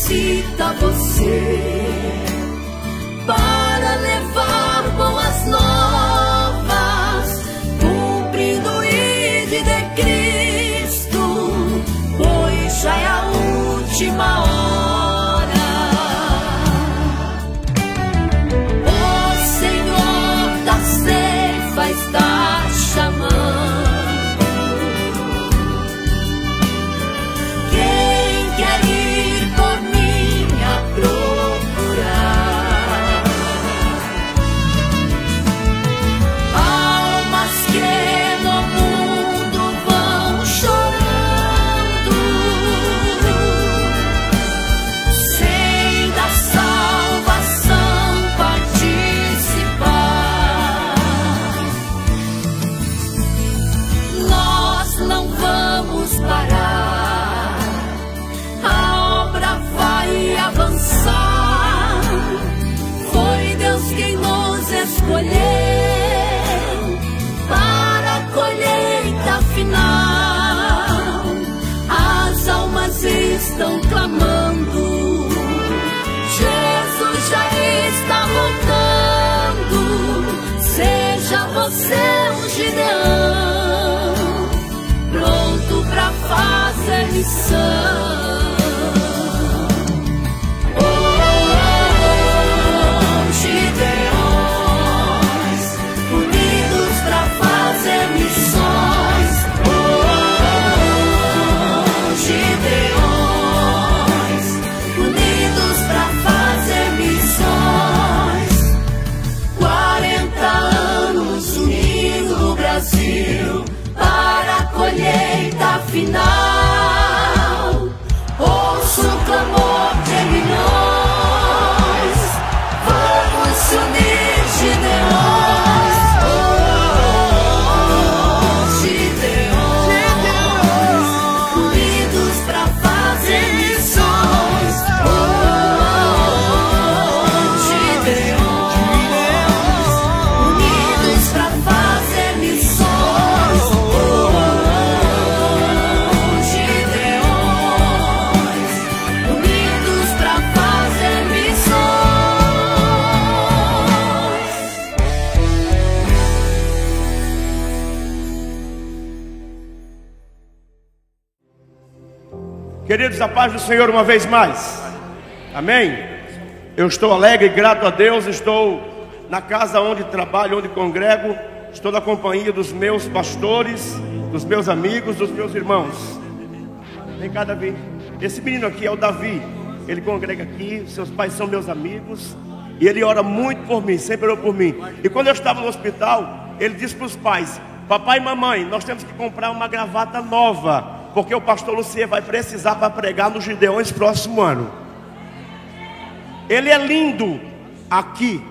necessita você para levar boas novas, cumprindo o ID de Cristo, pois já é a última hora. O Senhor da ceifa está chamando. Escolheu para a colheita final. As almas estão clamando, Jesus já está voltando. Seja você um Gideão, pronto para fazer missão. Para a colheita final, ouço o clamor de milhões, vamos se unir, Gideões, Gideões, unidos para fazer missões, Gideões, unidos para fazer missões. Queridos, a paz do Senhor uma vez mais. Amém? Eu estou alegre e grato a Deus. Estou na casa onde trabalho, onde congrego. Estou na companhia dos meus pastores, dos meus amigos, dos meus irmãos. Vem cá, Davi. Esse menino aqui é o Davi. Ele congrega aqui, seus pais são meus amigos. E ele ora muito por mim, sempre orou por mim. E quando eu estava no hospital, ele disse para os pais: papai e mamãe, nós temos que comprar uma gravata nova, porque o pastor Lucier vai precisar para pregar nos Gideões próximo ano. Ele é lindo aqui,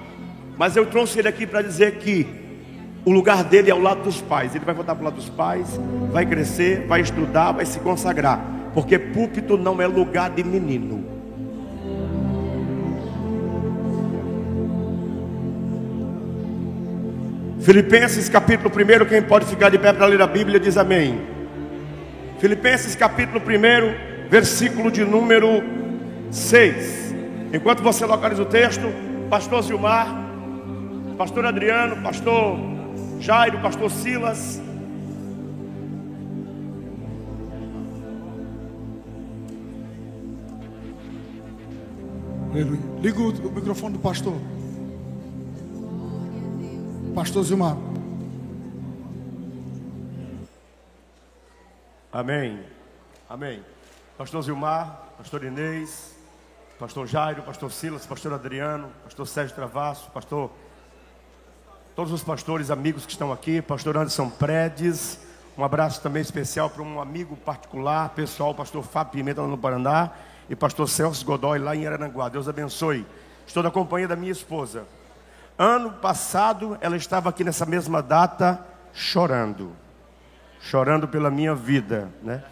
mas eu trouxe ele aqui para dizer que o lugar dele é ao lado dos pais. Ele vai voltar para o lado dos pais, vai crescer, vai estudar, vai se consagrar, porque púlpito não é lugar de menino. Filipenses capítulo 1, quem pode ficar de pé para ler a Bíblia diz amém. Filipenses capítulo 1, versículo de número 6. Enquanto você localiza o texto, pastor Zilmar, pastor Adriano, pastor Jairo, pastor Silas. Aleluia. Liga o microfone do pastor. Pastor Zilmar. Amém. Amém. Pastor Zilmar, pastor Inês, pastor Jairo, pastor Silas, pastor Adriano, pastor Sérgio Travasso, pastor, todos os pastores amigos que estão aqui, pastor Anderson Predes. Um abraço também especial para um amigo particular, pessoal, pastor Fábio Pimenta lá no Paraná e pastor Celso Godoy lá em Araranguá. Deus abençoe. Estou na companhia da minha esposa. Ano passado ela estava aqui nessa mesma data chorando pela minha vida, né?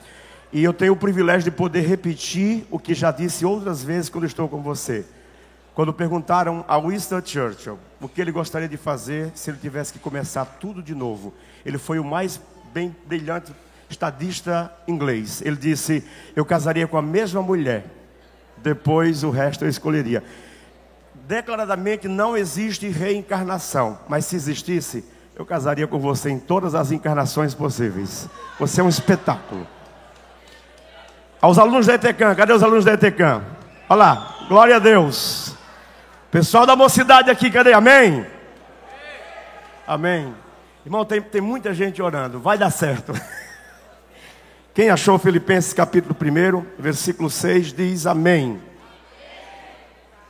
E eu tenho o privilégio de poder repetir o que já disse outras vezes quando estou com você. Quando perguntaram a Winston Churchill o que ele gostaria de fazer se ele tivesse que começar tudo de novo, ele foi o mais bem brilhante estadista inglês. Ele disse: eu casaria com a mesma mulher depois o resto eu escolheria. Declaradamente não existe reencarnação, mas se existisse, eu casaria com você em todas as encarnações possíveis. Você é um espetáculo. Aos alunos da ETECAM, cadê os alunos da ETECAM? Olha lá, glória a Deus. Pessoal da mocidade aqui, cadê? Amém? Amém. Irmão, tem muita gente orando, vai dar certo. Quem achou Filipenses capítulo 1, versículo 6, diz amém.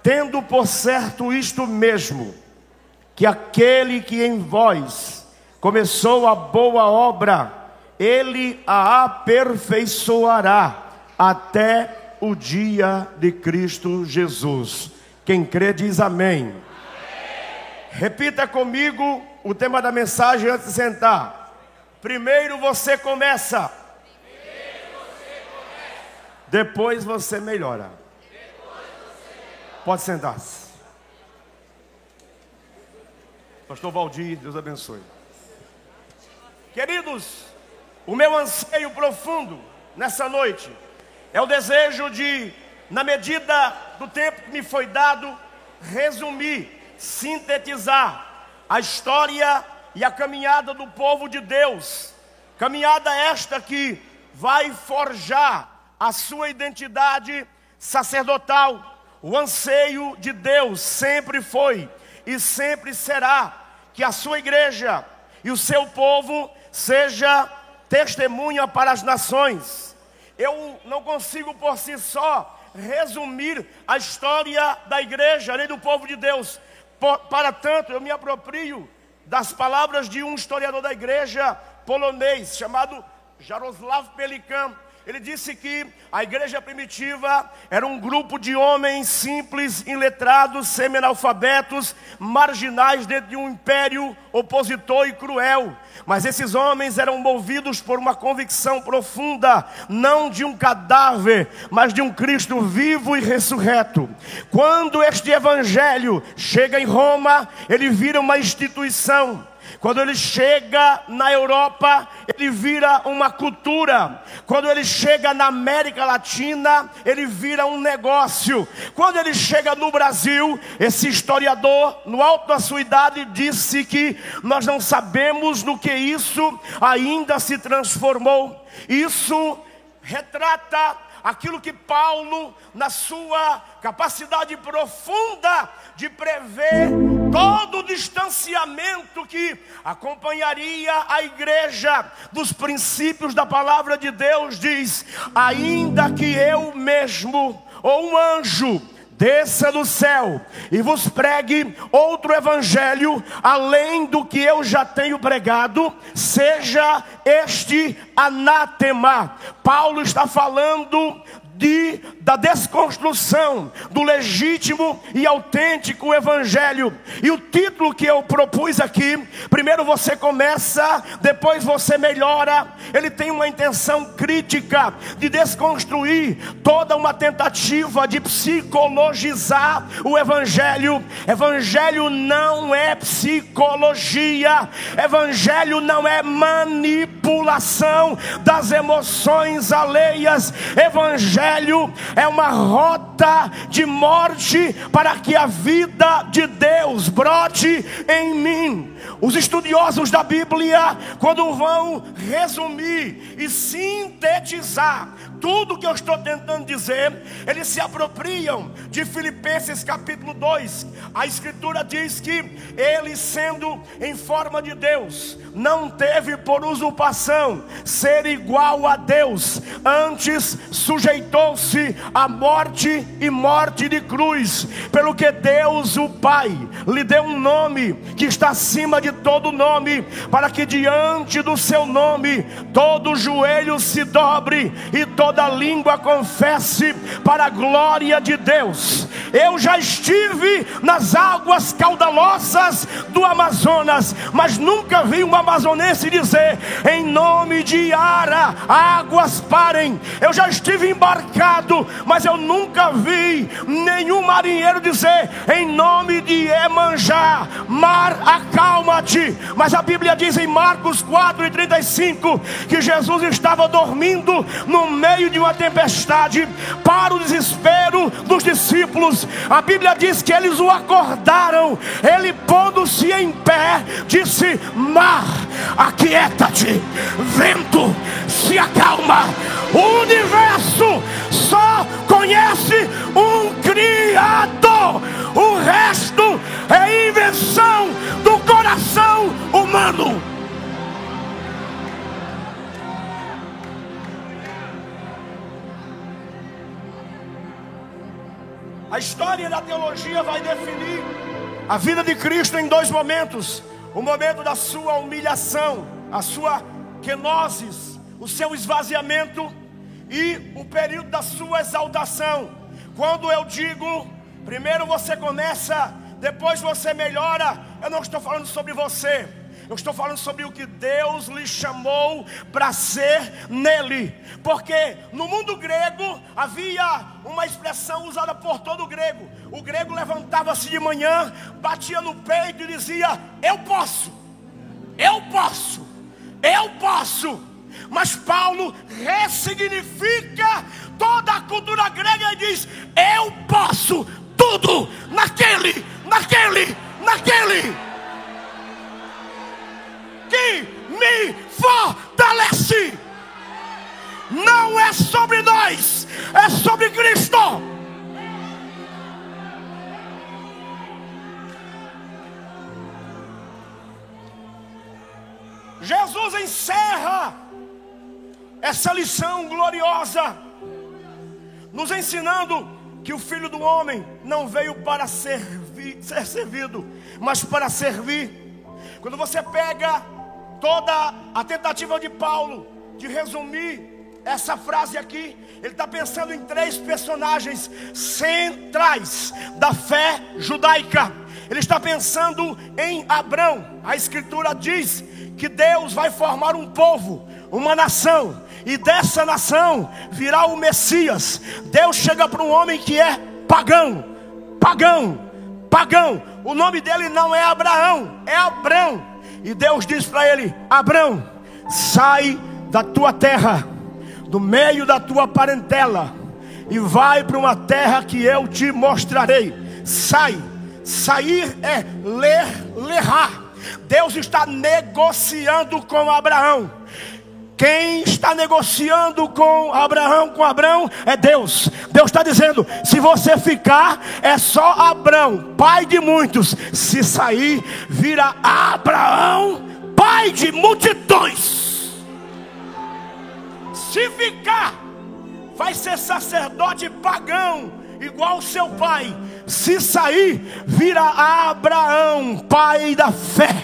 Tendo por certo isto mesmo, que aquele que em vós começou a boa obra, ele a aperfeiçoará até o dia de Cristo Jesus. Quem crê diz amém. Amém. Repita comigo o tema da mensagem antes de sentar. Primeiro você começa. Depois você melhora. Pode sentar-se. Pastor Valdir, Deus abençoe. Queridos, o meu anseio profundo nessa noite é o desejo de, na medida do tempo que me foi dado, resumir, sintetizar a história e a caminhada do povo de Deus. Caminhada esta que vai forjar a sua identidade sacerdotal. O anseio de Deus sempre foi e sempre será que a sua igreja e o seu povo seja testemunha para as nações. Eu não consigo por si só resumir a história da igreja nem do povo de Deus. Para tanto, eu me aproprio das palavras de um historiador da igreja polonês chamado Jarosław Pelikan. Ele disse que a igreja primitiva era um grupo de homens simples, iletrados, semi-analfabetos, marginais dentro de um império opositor e cruel. Mas esses homens eram movidos por uma convicção profunda, não de um cadáver, mas de um Cristo vivo e ressurreto. Quando este evangelho chega em Roma, ele vira uma instituição. Quando ele chega na Europa, ele vira uma cultura. Quando ele chega na América Latina, ele vira um negócio. Quando ele chega no Brasil, esse historiador, no alto da sua idade, disse que nós não sabemos no que isso ainda se transformou. Isso retrata aquilo que Paulo, na sua capacidade profunda de prever todo o distanciamento que acompanharia a igreja dos princípios da palavra de Deus, diz: ainda que eu mesmo, ou um anjo, desça do céu e vos pregue outro evangelho além do que eu já tenho pregado, seja este anátema. Paulo está falando da desconstrução do legítimo e autêntico evangelho. E o título que eu propus aqui, primeiro você começa, depois você melhora. Ele tem uma intenção crítica de desconstruir toda uma tentativa de psicologizar o evangelho. Evangelho não é psicologia. Evangelho não é manipulação das emoções alheias. Evangelho é uma rota de morte para que a vida de Deus brote em mim. Os estudiosos da Bíblia, quando vão resumir e sintetizar tudo que eu estou tentando dizer, eles se apropriam de Filipenses capítulo 2. A escritura diz que ele, sendo em forma de Deus, não teve por usurpação ser igual a Deus, antes sujeitou-se à morte e morte de cruz, pelo que Deus o Pai lhe deu um nome que está acima de todo nome, para que diante do seu nome todo joelho se dobre e toda língua confesse para a glória de Deus. Eu já estive nas águas caudalosas do Amazonas, mas nunca vi um amazonense dizer: em nome de Ara, águas parem. Eu já estive embarcado, mas eu nunca vi nenhum marinheiro dizer: em nome de Emanjá, mar, acalma. ti. Mas a Bíblia diz em Marcos 4:35 que Jesus estava dormindo no meio de uma tempestade. Para o desespero dos discípulos, a Bíblia diz que eles o acordaram. Ele, pondo-se em pé, disse: mar, aquieta-te, vento, se acalma. O universo só conhece um Criador. O resto é invenção do coração humano. A história da teologia vai definir a vida de Cristo em dois momentos: o momento da sua humilhação, a sua kenosis, o seu esvaziamento, e o período da sua exaltação. Quando eu digo, primeiro você começa, depois você melhora, eu não estou falando sobre você, eu estou falando sobre o que Deus lhe chamou para ser nele. Porque no mundo grego havia uma expressão usada por todo grego. O grego levantava-se de manhã, batia no peito e dizia: eu posso, eu posso, eu posso. Mas Paulo ressignifica toda a cultura grega e diz: eu posso tudo naquele que me fortalece. Não é sobre nós, é sobre Cristo. Jesus encerra essa lição gloriosa, nos ensinando que o Filho do Homem não veio para ser servido, mas para servir. Quando você pega toda a tentativa de Paulo de resumir essa frase aqui, ele está pensando em três personagens centrais da fé judaica. Ele está pensando em Abrão. A Escritura diz que Deus vai formar um povo, uma nação, e dessa nação virá o Messias. Deus chega para um homem que é pagão. O nome dele não é Abraão, é Abrão. E Deus diz para ele: Abrão, sai da tua terra, do meio da tua parentela, e vai para uma terra que eu te mostrarei. Sair é lerrar. Deus está negociando com Abraão. Quem está negociando com Abraão é Deus. Deus está dizendo: se você ficar, é só Abraão, pai de muitos. Se sair, vira Abraão, pai de multidões. Se ficar, vai ser sacerdote pagão, igual seu pai. Se sair, vira Abraão, pai da fé.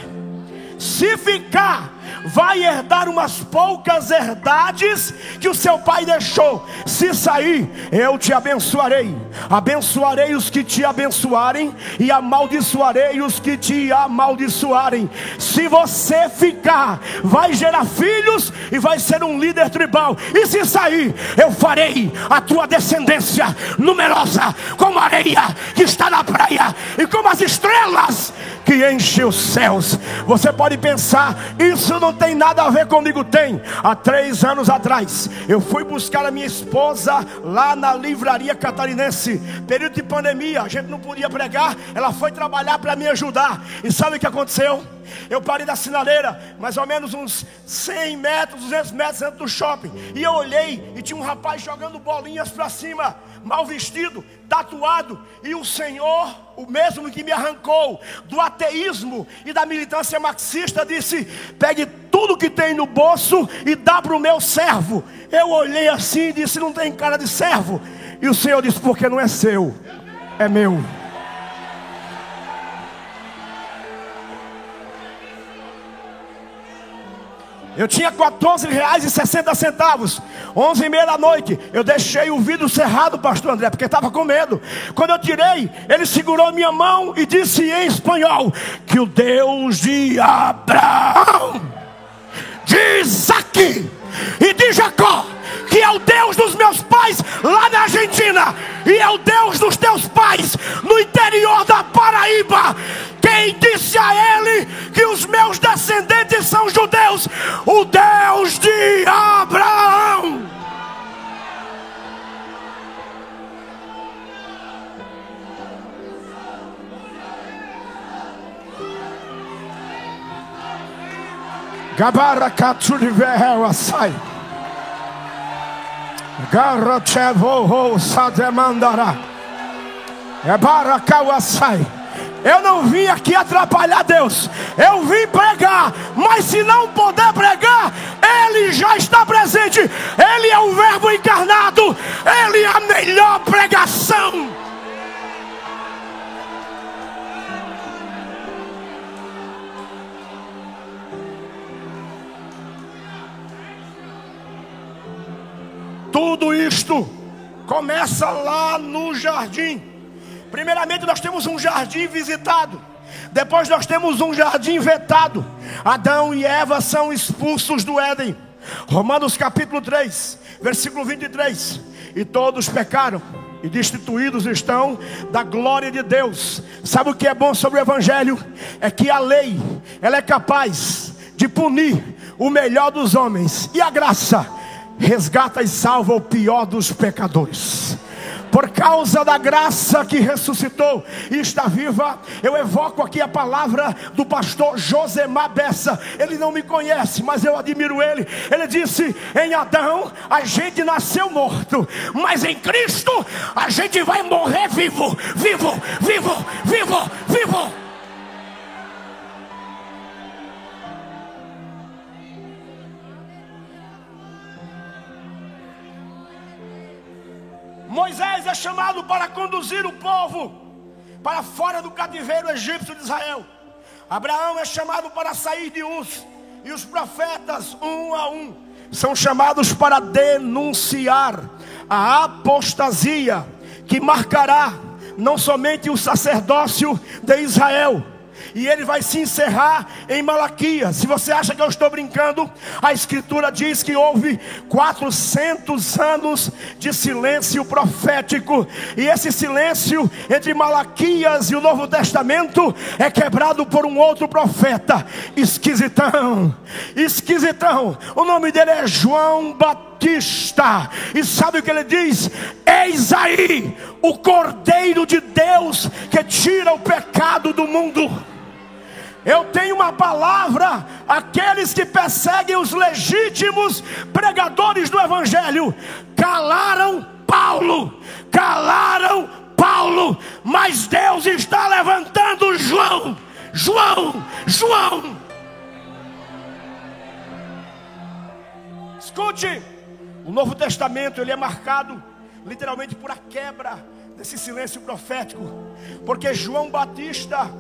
Se ficar, vai herdar umas poucas herdades que o seu pai deixou. Se sair, eu te abençoarei. Abençoarei os que te abençoarem, e amaldiçoarei os que te amaldiçoarem. Se você ficar, vai gerar filhos e vai ser um líder tribal. E se sair, eu farei a tua descendência numerosa como a areia que está na praia, e como as estrelas que enchem os céus. Você pode pensar: isso não tem nada a ver comigo. Tem. Há 3 anos atrás, eu fui buscar a minha esposa lá na livraria catarinense, período de pandemia, a gente não podia pregar. Ela foi trabalhar para me ajudar. E sabe o que aconteceu? Eu parei da sinaleira, mais ou menos uns 100 metros, 200 metros dentro do shopping, e eu olhei e tinha um rapaz jogando bolinhas para cima, mal vestido, tatuado. E o Senhor, o mesmo que me arrancou do ateísmo e da militância marxista, disse: pegue tudo que tem no bolso e dá para o meu servo. Eu olhei assim e disse: não tem cara de servo. E o Senhor disse: porque não é seu, é meu. Eu tinha R$14,60. 11h30 da noite, eu deixei o vidro cerrado, pastor André, porque estava com medo. Quando eu tirei, ele segurou minha mão e disse em espanhol: que o Deus de Abraão, de Isaac e de Jacó, que é o Deus dos meus pais lá na Argentina, e é o Deus dos teus pais no interior da Paraíba, que Quem disse a ele que os meus descendentes são judeus? O Deus de Abraão. Gabara Katurivel Asai. Garachevo Sademandara. Ebarakawasai. Eu não vim aqui atrapalhar Deus. Eu vim pregar. Mas se não puder pregar, Ele já está presente. Ele é o Verbo encarnado. Ele é a melhor pregação. Tudo isto começa lá no jardim. Primeiramente nós temos um jardim visitado. Depois nós temos um jardim vetado. Adão e Eva são expulsos do Éden. Romanos capítulo 3, versículo 23. E todos pecaram e destituídos estão da glória de Deus. Sabe o que é bom sobre o Evangelho? É que a lei, ela é capaz de punir o melhor dos homens. E a graça resgata e salva o pior dos pecadores. Por causa da graça que ressuscitou e está viva, eu evoco aqui a palavra do pastor Josemar Bessa. Ele não me conhece, mas eu admiro ele. Ele disse: em Adão a gente nasceu morto, mas em Cristo a gente vai morrer vivo, vivo, vivo, vivo, vivo. Moisés é chamado para conduzir o povo para fora do cativeiro egípcio de Israel. Abraão é chamado para sair de Uz. E os profetas, um a um, são chamados para denunciar a apostasia que marcará não somente o sacerdócio de Israel. E ele vai se encerrar em Malaquias. Se você acha que eu estou brincando, a Escritura diz que houve 400 anos de silêncio profético. E esse silêncio entre Malaquias e o Novo Testamento é quebrado por um outro profeta, esquisitão. Esquisitão. O nome dele é João Batista. E sabe o que ele diz? Eis aí o Cordeiro de Deus que tira o pecado do mundo. Eu tenho uma palavra àqueles que perseguem os legítimos pregadores do Evangelho. Calaram Paulo, mas Deus está levantando João. Escute, o Novo Testamento ele é marcado literalmente por a quebra desse silêncio profético, porque João Batista,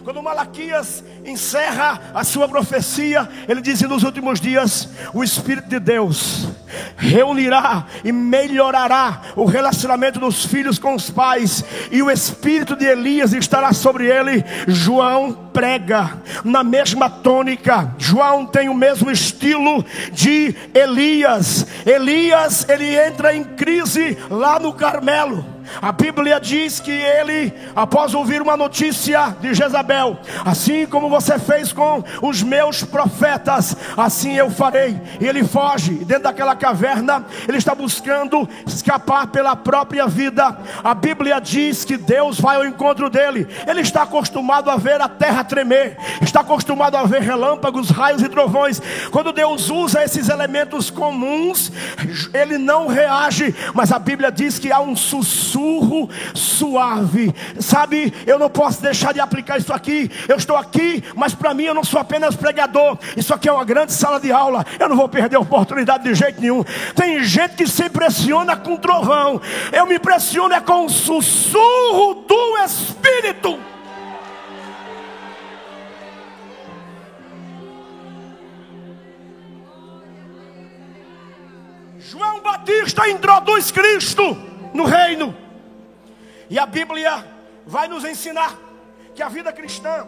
quando Malaquias encerra a sua profecia, ele diz: nos últimos dias o Espírito de Deus reunirá e melhorará o relacionamento dos filhos com os pais, e o Espírito de Elias estará sobre ele. João prega na mesma tônica. João tem o mesmo estilo de Elias. Elias, ele entra em crise lá no Carmelo. A Bíblia diz que ele, após ouvir uma notícia de Jezabel: assim como você fez com os meus profetas, assim eu farei. E ele foge. Dentro daquela caverna, ele está buscando escapar pela própria vida. A Bíblia diz que Deus vai ao encontro dele. Ele está acostumado a ver a terra tremer, está acostumado a ver relâmpagos, raios e trovões. Quando Deus usa esses elementos comuns, ele não reage. Mas a Bíblia diz que há um sussurro suave. Sabe, eu não posso deixar de aplicar isso aqui. Eu estou aqui, mas para mim eu não sou apenas pregador. Isso aqui é uma grande sala de aula. Eu não vou perder a oportunidade de jeito nenhum. Tem gente que se impressiona com trovão. Eu me impressiono é com o sussurro do Espírito. João Batista introduz Cristo no reino. E a Bíblia vai nos ensinar que a vida cristã,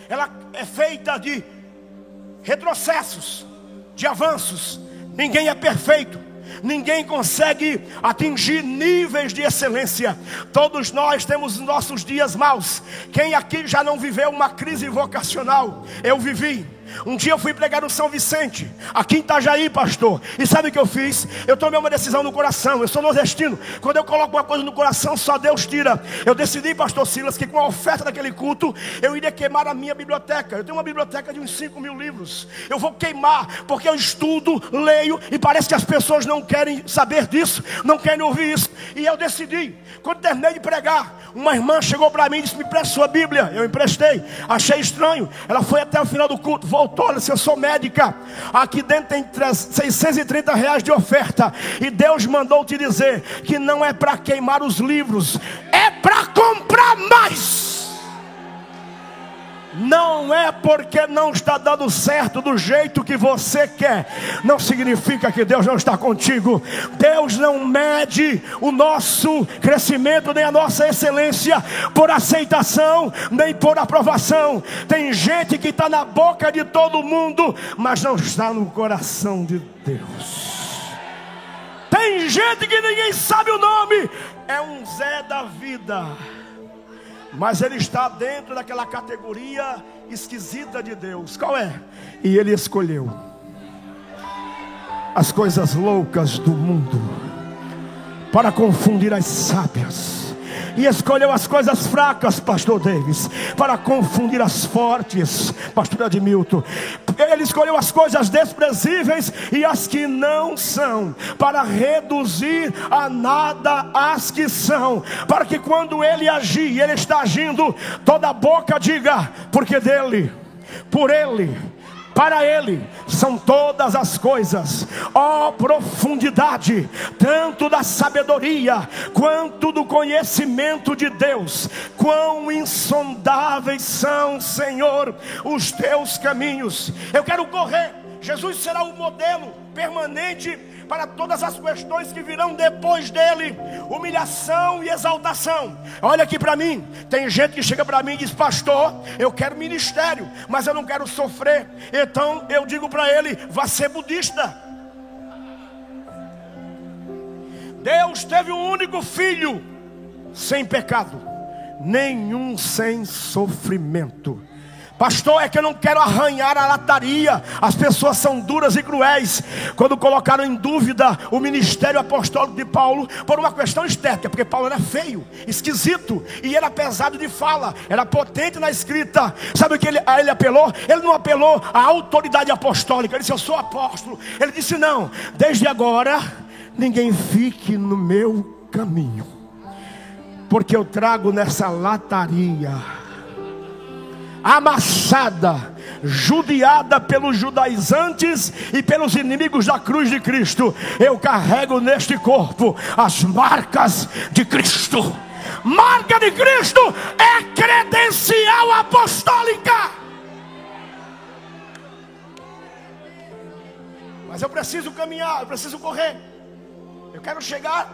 ela é feita de retrocessos, de avanços. Ninguém é perfeito. ninguém consegue atingir níveis de excelência. Todos nós temos nossos dias maus. Quem aqui já não viveu uma crise vocacional? Eu vivi. Um dia eu fui pregar no São Vicente, aqui em Itajaí, pastor. E sabe o que eu fiz? Eu tomei uma decisão no coração. Eu sou nordestino. Quando eu coloco uma coisa no coração, só Deus tira. Eu decidi, pastor Silas, que com a oferta daquele culto, eu iria queimar a minha biblioteca. Eu tenho uma biblioteca de uns 5.000 livros. Eu vou queimar, porque eu estudo, leio, e parece que as pessoas não querem saber disso, não querem ouvir isso. E eu decidi. Quando terminei de pregar, uma irmã chegou para mim e disse: me preste sua Bíblia. Eu emprestei. Achei estranho. Ela foi até o final do culto, voltou, ela disse: eu sou médica, aqui dentro tem R$630 de oferta, e Deus mandou te dizer que não é para queimar os livros, é para comprar mais. Não é porque não está dando certo do jeito que você quer, não significa que Deus não está contigo. Deus não mede o nosso crescimento, nem a nossa excelência por aceitação, nem por aprovação. Tem gente que está na boca de todo mundo, mas não está no coração de Deus. Tem gente que ninguém sabe o nome, é um Zé da vida, mas ele está dentro daquela categoria esquisita de Deus. Qual é? E ele escolheu as coisas loucas do mundo para confundir as sábias, e escolheu as coisas fracas, pastor Davis, para confundir as fortes, pastor Edmilton. Ele escolheu as coisas desprezíveis e as que não são, para reduzir a nada as que são, para que quando ele agir, ele está agindo, toda a boca diga: porque dele, por ele, para ele são todas as coisas. Ó profundidade, tanto da sabedoria quanto do conhecimento de Deus. Quão insondáveis são, Senhor, os teus caminhos. Eu quero correr. Jesus será o modelo permanente para todas as questões que virão depois dele: humilhação e exaltação. Olha aqui para mim, tem gente que chega para mim e diz: pastor, eu quero ministério, mas eu não quero sofrer. Então eu digo para ele: vá ser budista. Deus teve um único filho sem pecado, nenhum sem sofrimento. Pastor, é que eu não quero arranhar a lataria. As pessoas são duras e cruéis. Quando colocaram em dúvida o ministério apostólico de Paulo por uma questão estética, porque Paulo era feio, esquisito, e era pesado de fala, era potente na escrita. Sabe o que ele apelou? Ele não apelou à autoridade apostólica. Ele disse: eu sou apóstolo. Ele disse: não, desde agora ninguém fique no meu caminho, porque eu trago nessa lataria amassada, judiada pelos judaizantes e pelos inimigos da cruz de Cristo, eu carrego neste corpo as marcas de Cristo. Marca de Cristo é credencial apostólica. Mas eu preciso caminhar, eu preciso correr. Eu quero chegar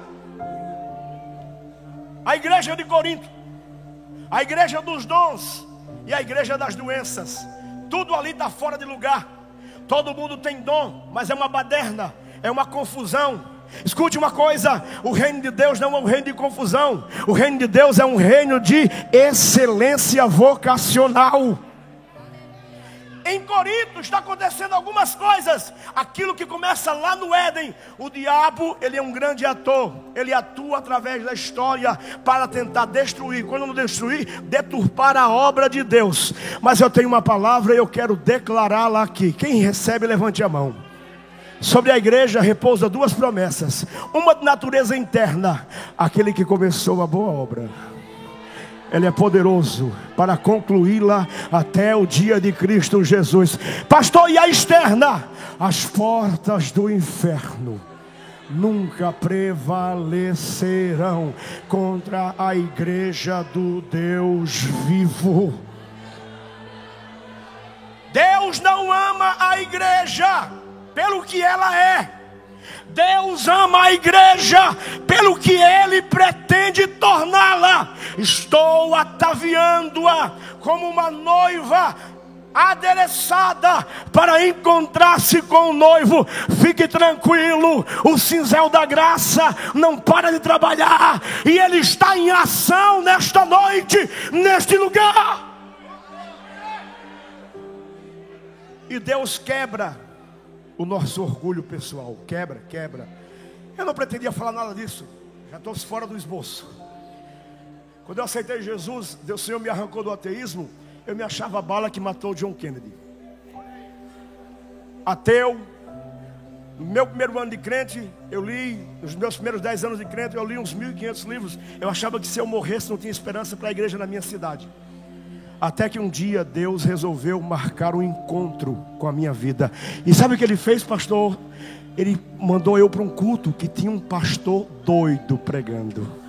à igreja de Corinto, a igreja dos dons e a igreja das doenças. Tudo ali está fora de lugar. Todo mundo tem dom, mas é uma baderna, é uma confusão. Escute uma coisa: o reino de Deus não é um reino de confusão. O reino de Deus é um reino de excelência vocacional. Em Corinto está acontecendo algumas coisas. Aquilo que começa lá no Éden. O diabo, ele é um grande ator. Ele atua através da história para tentar destruir. Quando não destruir, deturpar a obra de Deus. Mas eu tenho uma palavra e eu quero declará-la aqui. Quem recebe, levante a mão. Sobre a igreja repousa duas promessas. Uma de natureza interna: aquele que começou a boa obra, ele é poderoso para concluí-la até o dia de Cristo Jesus. Pastor, e a externa? As portas do inferno nunca prevalecerão contra a igreja do Deus vivo. Deus não ama a igreja pelo que ela é. Deus ama a igreja pelo que Ele pretende torná-la. Estou ataviando-a como uma noiva adereçada para encontrar-se com o noivo. Fique tranquilo, o cinzel da graça não para de trabalhar, e ele está em ação nesta noite, neste lugar. E Deus quebra o nosso orgulho pessoal. Quebra. Eu não pretendia falar nada disso, já estou fora do esboço. Quando eu aceitei Jesus, o Senhor me arrancou do ateísmo. Eu me achava a bala que matou John Kennedy. Ateu. No meu primeiro ano de crente, eu li, nos meus primeiros 10 anos de crente, eu li uns 1.500 livros. Eu achava que se eu morresse não tinha esperança para a igreja na minha cidade. Até que um dia Deus resolveu marcar um encontro com a minha vida. E sabe o que Ele fez, pastor? Ele mandou eu para um culto que tinha um pastor doido pregando.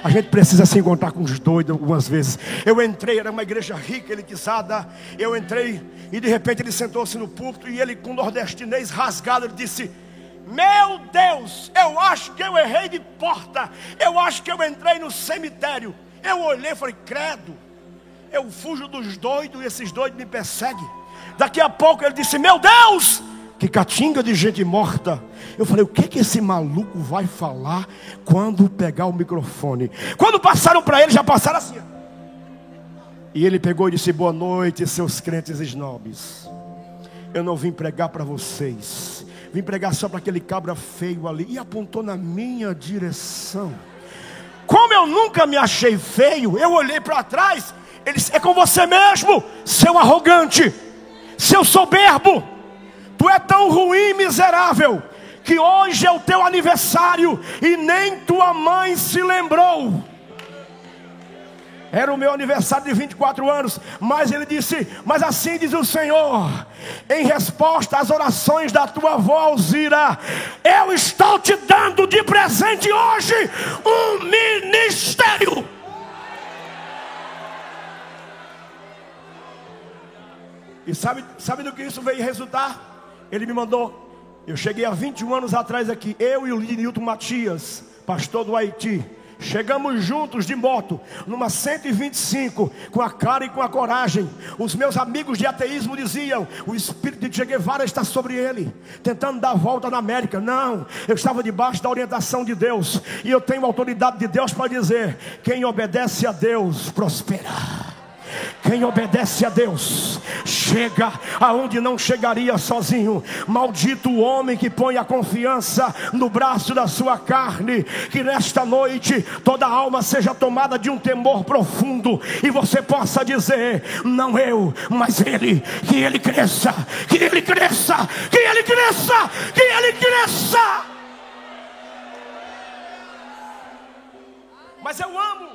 A gente precisa se encontrar com os doidos algumas vezes. Eu entrei, era uma igreja rica, elitizada. Eu entrei e de repente ele sentou-se no púlpito. E ele, com nordestinês rasgado, ele disse: meu Deus, eu acho que eu errei de porta. Eu acho que eu entrei no cemitério. Eu olhei e falei: credo, eu fujo dos doidos e esses doidos me perseguem. Daqui a pouco ele disse: meu Deus, que catinga de gente morta. Eu falei: o que esse maluco vai falar quando pegar o microfone? Quando passaram para ele, já passaram assim. E ele pegou e disse: boa noite, seus crentes snobs. Eu não vim pregar para vocês, vim pregar só para aquele cabra feio ali. E apontou na minha direção. Como eu nunca me achei feio, eu olhei para trás. Ele disse: é com você mesmo, seu arrogante, seu soberbo. Tu é tão ruim, miserável, que hoje é o teu aniversário e nem tua mãe se lembrou. Era o meu aniversário de 24 anos. Mas ele disse: mas assim diz o Senhor, em resposta às orações da tua avó Alzira, eu estou te dando de presente hoje um ministério. E sabe do que isso veio resultar? Ele me mandou. Eu cheguei há 21 anos atrás aqui, eu e o Lidnilton Matias, pastor do Haiti. Chegamos juntos de moto, numa 125, com a cara e com a coragem. Os meus amigos de ateísmo diziam: o espírito de Che Guevara está sobre ele, tentando dar a volta na América. Não, eu estava debaixo da orientação de Deus. E eu tenho autoridade de Deus para dizer: quem obedece a Deus prospera. Quem obedece a Deus chega aonde não chegaria sozinho. Maldito o homem que põe a confiança no braço da sua carne. Que nesta noite toda alma seja tomada de um temor profundo, e você possa dizer: não eu, mas Ele. Que Ele cresça, que Ele cresça, que Ele cresça, que Ele cresça. Mas eu amo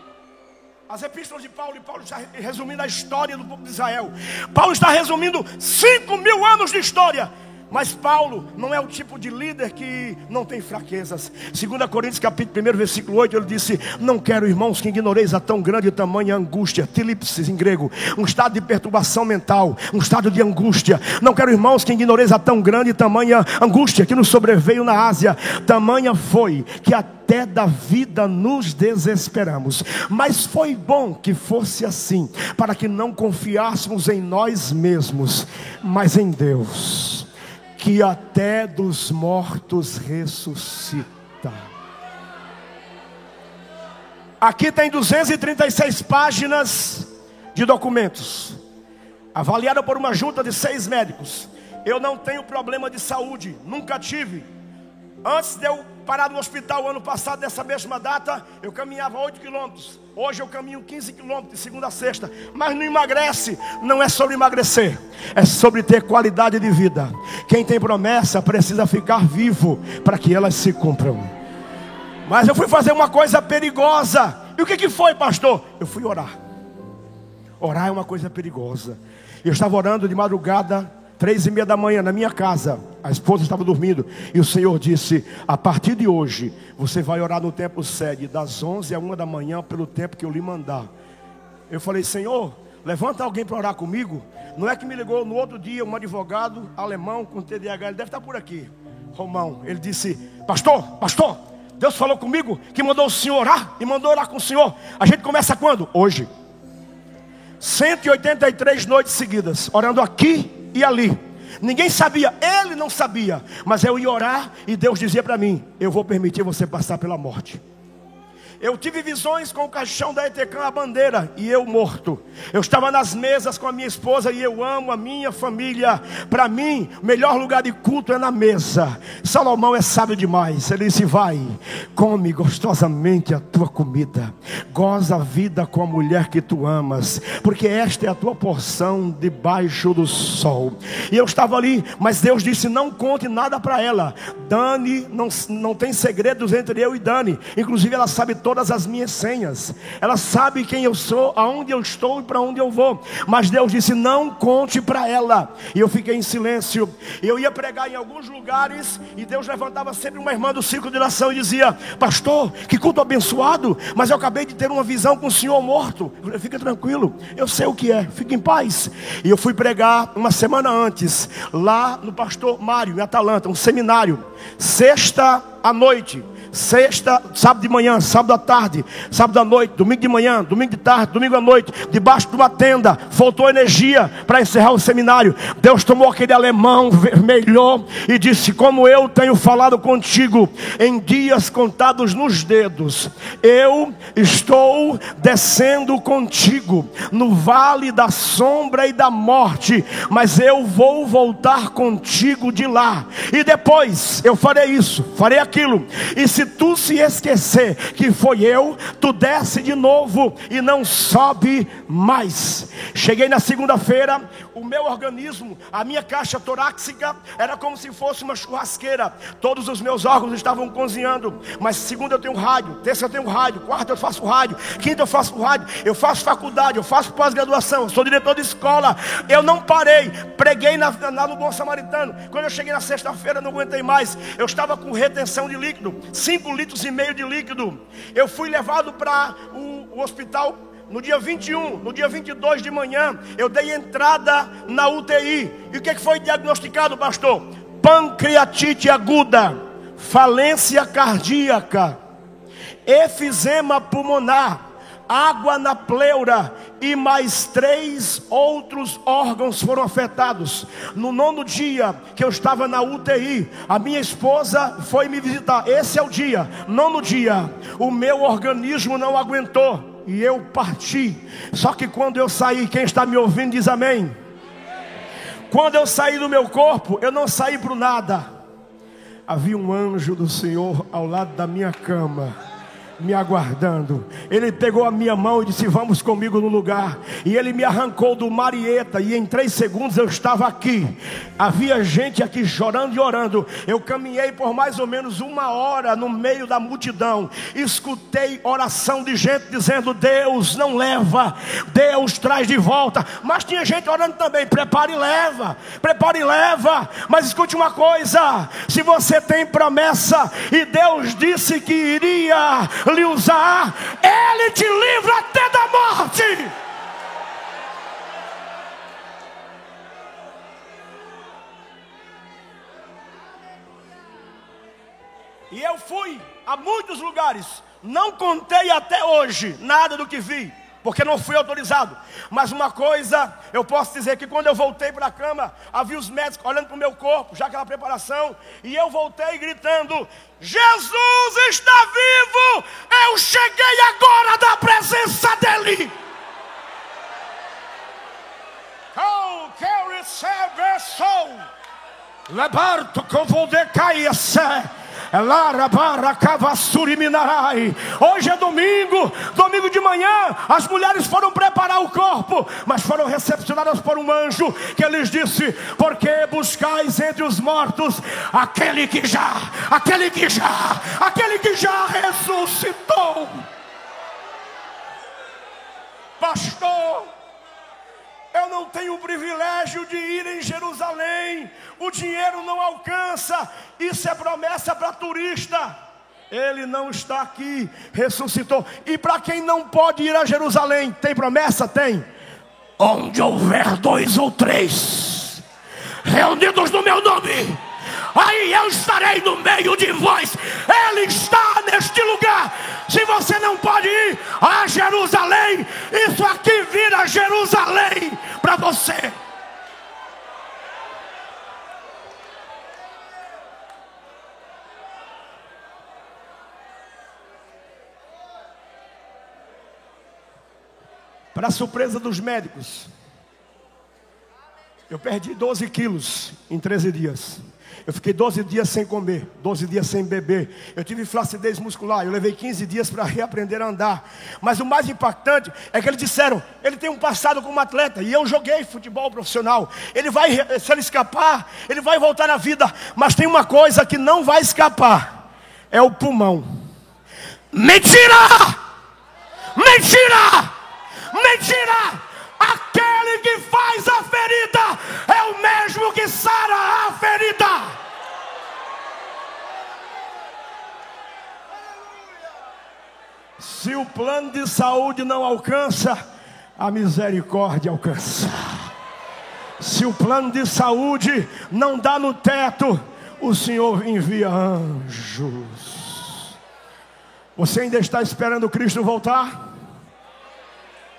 as epístolas de Paulo, e Paulo está resumindo a história do povo de Israel. Paulo está resumindo 5.000 anos de história. Mas Paulo não é o tipo de líder que não tem fraquezas. 2 Coríntios capítulo 1, versículo 8, ele disse: não quero, irmãos, que ignoreis a tão grande e tamanha angústia, tilipsis em grego, um estado de perturbação mental, um estado de angústia. Não quero, irmãos, que ignoreis a tão grande e tamanha angústia que nos sobreveio na Ásia. Tamanha foi que até da vida nos desesperamos. Mas foi bom que fosse assim, para que não confiássemos em nós mesmos, mas em Deus, que até dos mortos ressuscita. Aqui tem 236 páginas de documentos, avaliada por uma junta de 6 médicos. Eu não tenho problema de saúde, nunca tive. Antes de eu parar no hospital ano passado, nessa mesma data, eu caminhava 8 quilômetros. Hoje eu caminho 15 quilômetros de segunda a sexta. Mas não emagrece. Não é sobre emagrecer, é sobre ter qualidade de vida. Quem tem promessa precisa ficar vivo para que elas se cumpram. Mas eu fui fazer uma coisa perigosa. E o que foi, pastor? Eu fui orar. Orar é uma coisa perigosa. Eu estava orando de madrugada, 3:30 da manhã, na minha casa. A esposa estava dormindo. E o Senhor disse: a partir de hoje, você vai orar no templo sede, das 11 à 1 da manhã, pelo tempo que eu lhe mandar. Eu falei: Senhor, levanta alguém para orar comigo. Não é que me ligou no outro dia um advogado alemão com TDAH, ele deve estar por aqui, Romão. Ele disse: pastor, Deus falou comigo que mandou o senhor orar, e mandou orar com o senhor. A gente começa quando? Hoje. 183 noites seguidas, orando aqui e ali. Ninguém sabia, ele não sabia, mas eu ia orar e Deus dizia para mim: eu vou permitir você passar pela morte. Eu tive visões com o caixão da ETECAM, a bandeira, e eu morto. Eu estava nas mesas com a minha esposa e eu amo a minha família. Para mim, o melhor lugar de culto é na mesa. Salomão é sábio demais. Ele disse: vai, come gostosamente a tua comida, goza a vida com a mulher que tu amas, porque esta é a tua porção debaixo do sol. E eu estava ali, mas Deus disse: não conte nada para ela. Dani, não tem segredos entre eu e Dani. Inclusive ela sabe todas as minhas senhas, ela sabe quem eu sou, aonde eu estou e para onde eu vou. Mas Deus disse: não conte para ela. E eu fiquei em silêncio. Eu ia pregar em alguns lugares e Deus levantava sempre uma irmã do círculo de oração e dizia: pastor, que culto abençoado, mas eu acabei de ter uma visão com o senhor morto. Eu falei: fica tranquilo, eu sei o que é, fica em paz. E eu fui pregar uma semana antes, lá no pastor Mário, em Atalanta, um seminário, sexta à noite, sexta, sábado de manhã, sábado à tarde, sábado à noite, domingo de manhã, domingo de tarde, domingo à noite, debaixo de uma tenda. Faltou energia para encerrar o seminário. Deus tomou aquele alemão, vermelhou e disse: como eu tenho falado contigo em dias contados nos dedos, eu estou descendo contigo no vale da sombra e da morte, mas eu vou voltar contigo de lá, e depois eu farei isso, farei aquilo. E se tu se esquecer que foi eu, tu desce de novo e não sobe mais. Cheguei na segunda-feira, o meu organismo, a minha caixa torácica era como se fosse uma churrasqueira. Todos os meus órgãos estavam cozinhando. Mas segunda eu tenho rádio, terça eu tenho rádio, quarta eu faço rádio, quinta eu faço rádio, eu faço faculdade, eu faço pós-graduação, eu sou diretor de escola. Eu não parei, preguei lá no Bom Samaritano. Quando eu cheguei na sexta-feira, não aguentei mais. Eu estava com retenção de líquido, 5,5 litros de líquido. Eu fui levado para o hospital no dia 21, no dia 22 de manhã. Eu dei entrada na UTI. E o que foi diagnosticado, pastor? Pancreatite aguda, falência cardíaca, efizema pulmonar, água na pleura e mais 3 outros órgãos foram afetados. No 9º dia que eu estava na UTI, a minha esposa foi me visitar. Esse é o dia, 9º dia. O meu organismo não aguentou e eu parti. Só que quando eu saí, quem está me ouvindo diz amém. Quando eu saí do meu corpo, eu não saí para o nada. Havia um anjo do Senhor ao lado da minha cama, me aguardando. Ele pegou a minha mão e disse: vamos comigo no lugar. E ele me arrancou do Marieta, e em 3 segundos eu estava aqui. Havia gente aqui chorando e orando. Eu caminhei por mais ou menos 1 hora no meio da multidão. Escutei oração de gente dizendo: Deus não leva, Deus traz de volta. Mas tinha gente orando também: prepare e leva, prepare e leva. Mas escute uma coisa: se você tem promessa e Deus disse que iria lhe usar, Ele te livra até da morte. E eu fui a muitos lugares, não contei até hoje nada do que vi, porque não fui autorizado. Mas uma coisa eu posso dizer, que quando eu voltei para a cama, havia os médicos olhando para o meu corpo, já aquela preparação, e eu voltei gritando: Jesus está vivo, eu cheguei agora da presença dEle. Oh, quero receber sou, levanto com poder cair. Hoje é domingo, domingo de manhã, as mulheres foram preparar o corpo, mas foram recepcionadas por um anjo que lhes disse: porque buscais entre os mortos aquele que já ressuscitou. Pastor, eu não tenho o privilégio de ir em Jerusalém, o dinheiro não alcança, isso é promessa para turista. Ele não está aqui, ressuscitou. E para quem não pode ir a Jerusalém, tem promessa? Tem. Onde houver 2 ou 3 reunidos no meu nome, aí eu estarei no meio de vós. Ele está neste lugar. Se você não pode ir a Jerusalém, isso aqui vira Jerusalém para você. Para surpresa dos médicos, eu perdi 12 quilos em 13 dias. Eu fiquei 12 dias sem comer, 12 dias sem beber. Eu tive flacidez muscular, eu levei 15 dias para reaprender a andar. Mas o mais impactante é que eles disseram, ele tem um passado como atleta, e eu joguei futebol profissional. Ele vai, se ele escapar, ele vai voltar à vida. Mas tem uma coisa que não vai escapar, é o pulmão. Mentira! Mentira! Mentira! Aquele que faz a ferida é o mesmo que sara a ferida. Se o plano de saúde não alcança, a misericórdia alcança. Se o plano de saúde não dá no teto, o Senhor envia anjos. Você ainda está esperando Cristo voltar?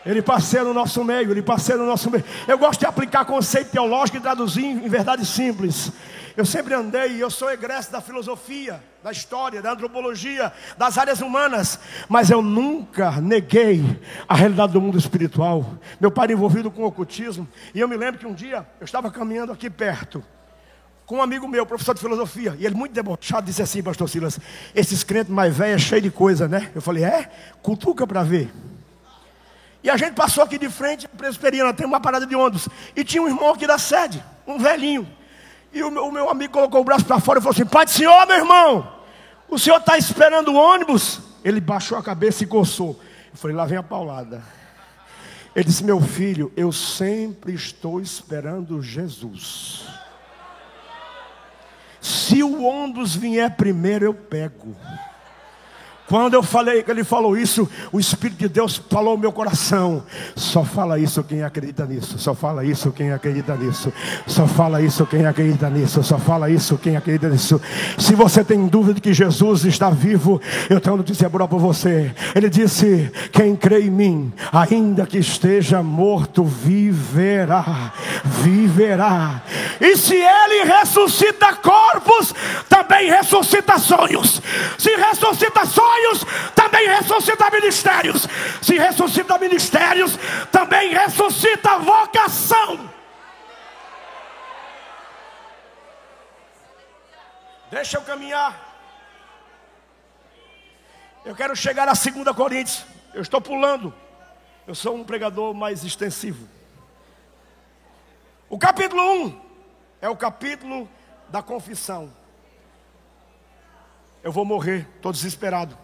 Ele passeia no nosso meio, ele passeia no nosso meio. Eu gosto de aplicar conceito teológico e traduzir em verdade simples. Eu sempre andei, eu sou egresso da filosofia, da história, da antropologia, das áreas humanas, mas eu nunca neguei a realidade do mundo espiritual. Meu pai era envolvido com o ocultismo, e eu me lembro que um dia eu estava caminhando aqui perto com um amigo meu, professor de filosofia, e ele muito debochado disse assim: pastor Silas, esses crentes mais velhos, cheios de coisa, né? Eu falei: cutuca para ver. E a gente passou aqui de frente à presbiteriana, tem uma parada de ônibus, e tinha um irmão aqui da sede, um velhinho. E o meu amigo colocou o braço para fora e falou assim: pai do senhor, meu irmão, o senhor está esperando o ônibus? Ele baixou a cabeça e coçou. Eu falei: lá vem a paulada. Ele disse: meu filho, eu sempre estou esperando Jesus. Se o ônibus vier primeiro, eu pego. Quando eu falei, ele falou isso, o Espírito de Deus falou no meu coração: só fala isso quem acredita nisso, só fala isso quem acredita nisso, só fala isso quem acredita nisso, só fala isso quem acredita nisso. Se você tem dúvida de que Jesus está vivo, eu tenho uma notícia boa para você. Ele disse: quem crê em mim, ainda que esteja morto, viverá, viverá. E se ele ressuscita corpos, também ressuscita sonhos. Se ressuscita sonhos, também ressuscita ministérios. Se ressuscita ministérios, também ressuscita vocação. Deixa eu caminhar. Eu quero chegar a 2 Coríntios. Eu estou pulando. Eu sou um pregador mais extensivo. O capítulo 1 é o capítulo da confissão. Eu vou morrer, estou desesperado.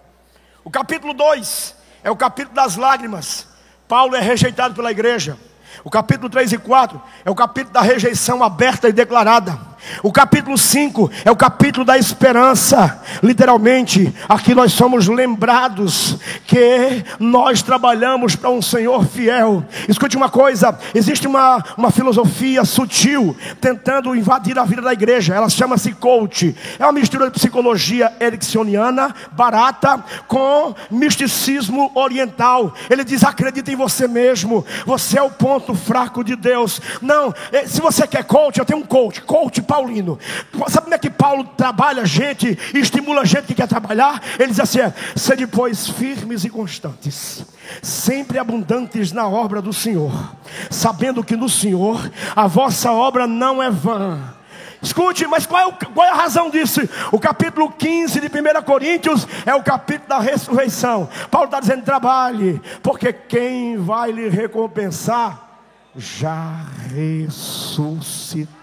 O capítulo 2 é o capítulo das lágrimas. Paulo é rejeitado pela igreja. O capítulo 3 e 4 é o capítulo da rejeição aberta e declarada. O capítulo 5 é o capítulo da esperança. Literalmente, aqui nós somos lembrados que nós trabalhamos para um Senhor fiel. Escute uma coisa: existe uma filosofia sutil tentando invadir a vida da igreja. Ela chama-se coach. É uma mistura de psicologia ericksoniana barata com misticismo oriental. Ele diz: acredita em você mesmo, você é o ponto fraco de Deus. Não, se você quer coach, eu tenho um coach paulino. Sabe como é que Paulo trabalha gente e estimula gente que quer trabalhar? Ele diz assim: sede pois firmes e constantes, sempre abundantes na obra do Senhor, sabendo que no Senhor a vossa obra não é vã. Escute, mas qual é a razão disso? O capítulo 15 de 1 Coríntios é o capítulo da ressurreição. Paulo está dizendo: trabalhe, porque quem vai lhe recompensar já ressuscitou.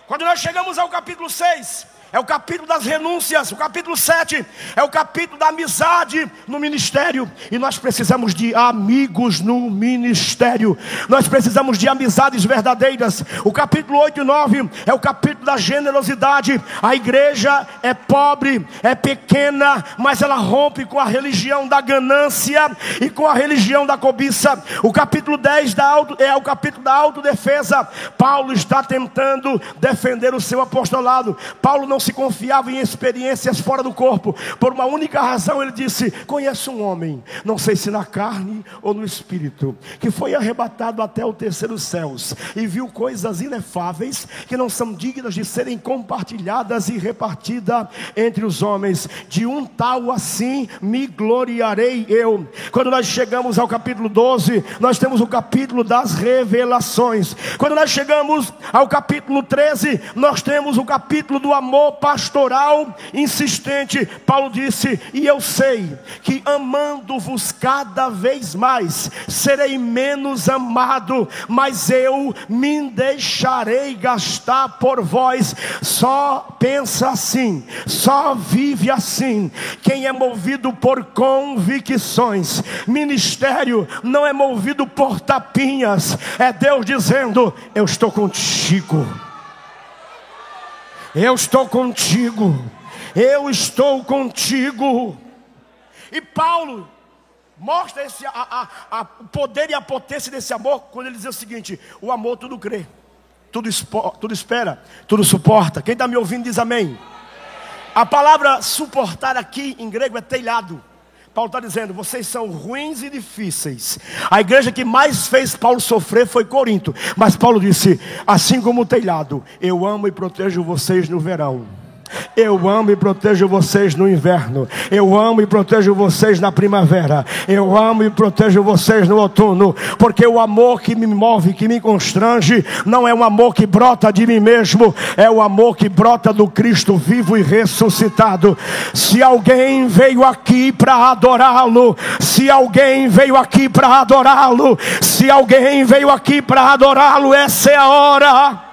Quando nós chegamos ao capítulo 6, é o capítulo das renúncias. O capítulo 7 é o capítulo da amizade no ministério. E nós precisamos de amigos no ministério. Nós precisamos de amizades verdadeiras. O capítulo 8 e 9 é o capítulo da generosidade. A igreja é pobre, é pequena, mas ela rompe com a religião da ganância e com a religião da cobiça. O capítulo 10 é o capítulo da autodefesa. Paulo está tentando defender o seu apostolado. Paulo não se confiava em experiências fora do corpo. Por uma única razão ele disse: conheço um homem, não sei se na carne ou no espírito, que foi arrebatado até o terceiro céus e viu coisas inefáveis que não são dignas de serem compartilhadas e repartidas entre os homens. De um tal assim me gloriarei eu. Quando nós chegamos ao capítulo 12, nós temos o capítulo das revelações. Quando nós chegamos ao capítulo 13, nós temos o capítulo do amor pastoral insistente. Paulo disse: e eu sei que amando-vos cada vez mais, serei menos amado, mas eu me deixarei gastar por vós. Só pensa assim, só vive assim quem é movido por convicções. Ministério não é movido por tapinhas, é Deus dizendo: eu estou contigo, eu estou contigo, eu estou contigo. E Paulo mostra o poder e a potência desse amor quando ele diz o seguinte: o amor tudo crê, tudo espera, tudo suporta. Quem está me ouvindo diz amém. A palavra suportar aqui em grego é telhado. Paulo está dizendo: vocês são ruins e difíceis. A igreja que mais fez Paulo sofrer foi Corinto. Mas Paulo disse: assim como o telhado, eu amo e protejo vocês no verão, eu amo e protejo vocês no inverno, eu amo e protejo vocês na primavera, eu amo e protejo vocês no outono. Porque o amor que me move, que me constrange, não é um amor que brota de mim mesmo, é o amor que brota do Cristo vivo e ressuscitado. Se alguém veio aqui para adorá-lo, se alguém veio aqui para adorá-lo, se alguém veio aqui para adorá-lo, essa é a hora.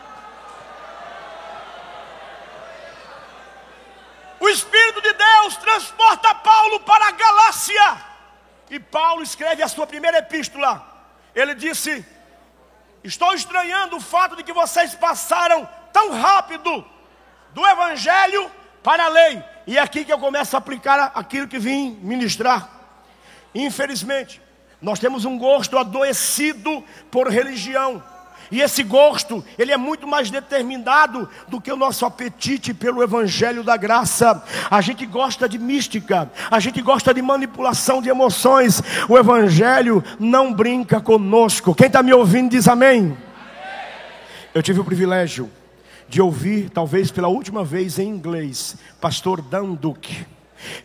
O Espírito de Deus transporta Paulo para a Galácia. E Paulo escreve a sua primeira epístola. Ele disse: estou estranhando o fato de que vocês passaram tão rápido do Evangelho para a lei. E é aqui que eu começo a aplicar aquilo que vim ministrar. Infelizmente, nós temos um gosto adoecido por religião. E esse gosto, ele é muito mais determinado do que o nosso apetite pelo Evangelho da graça. A gente gosta de mística, a gente gosta de manipulação de emoções. O Evangelho não brinca conosco. Quem está me ouvindo diz amém. Eu tive o privilégio de ouvir, talvez pela última vez em inglês, pastor Dan Duque.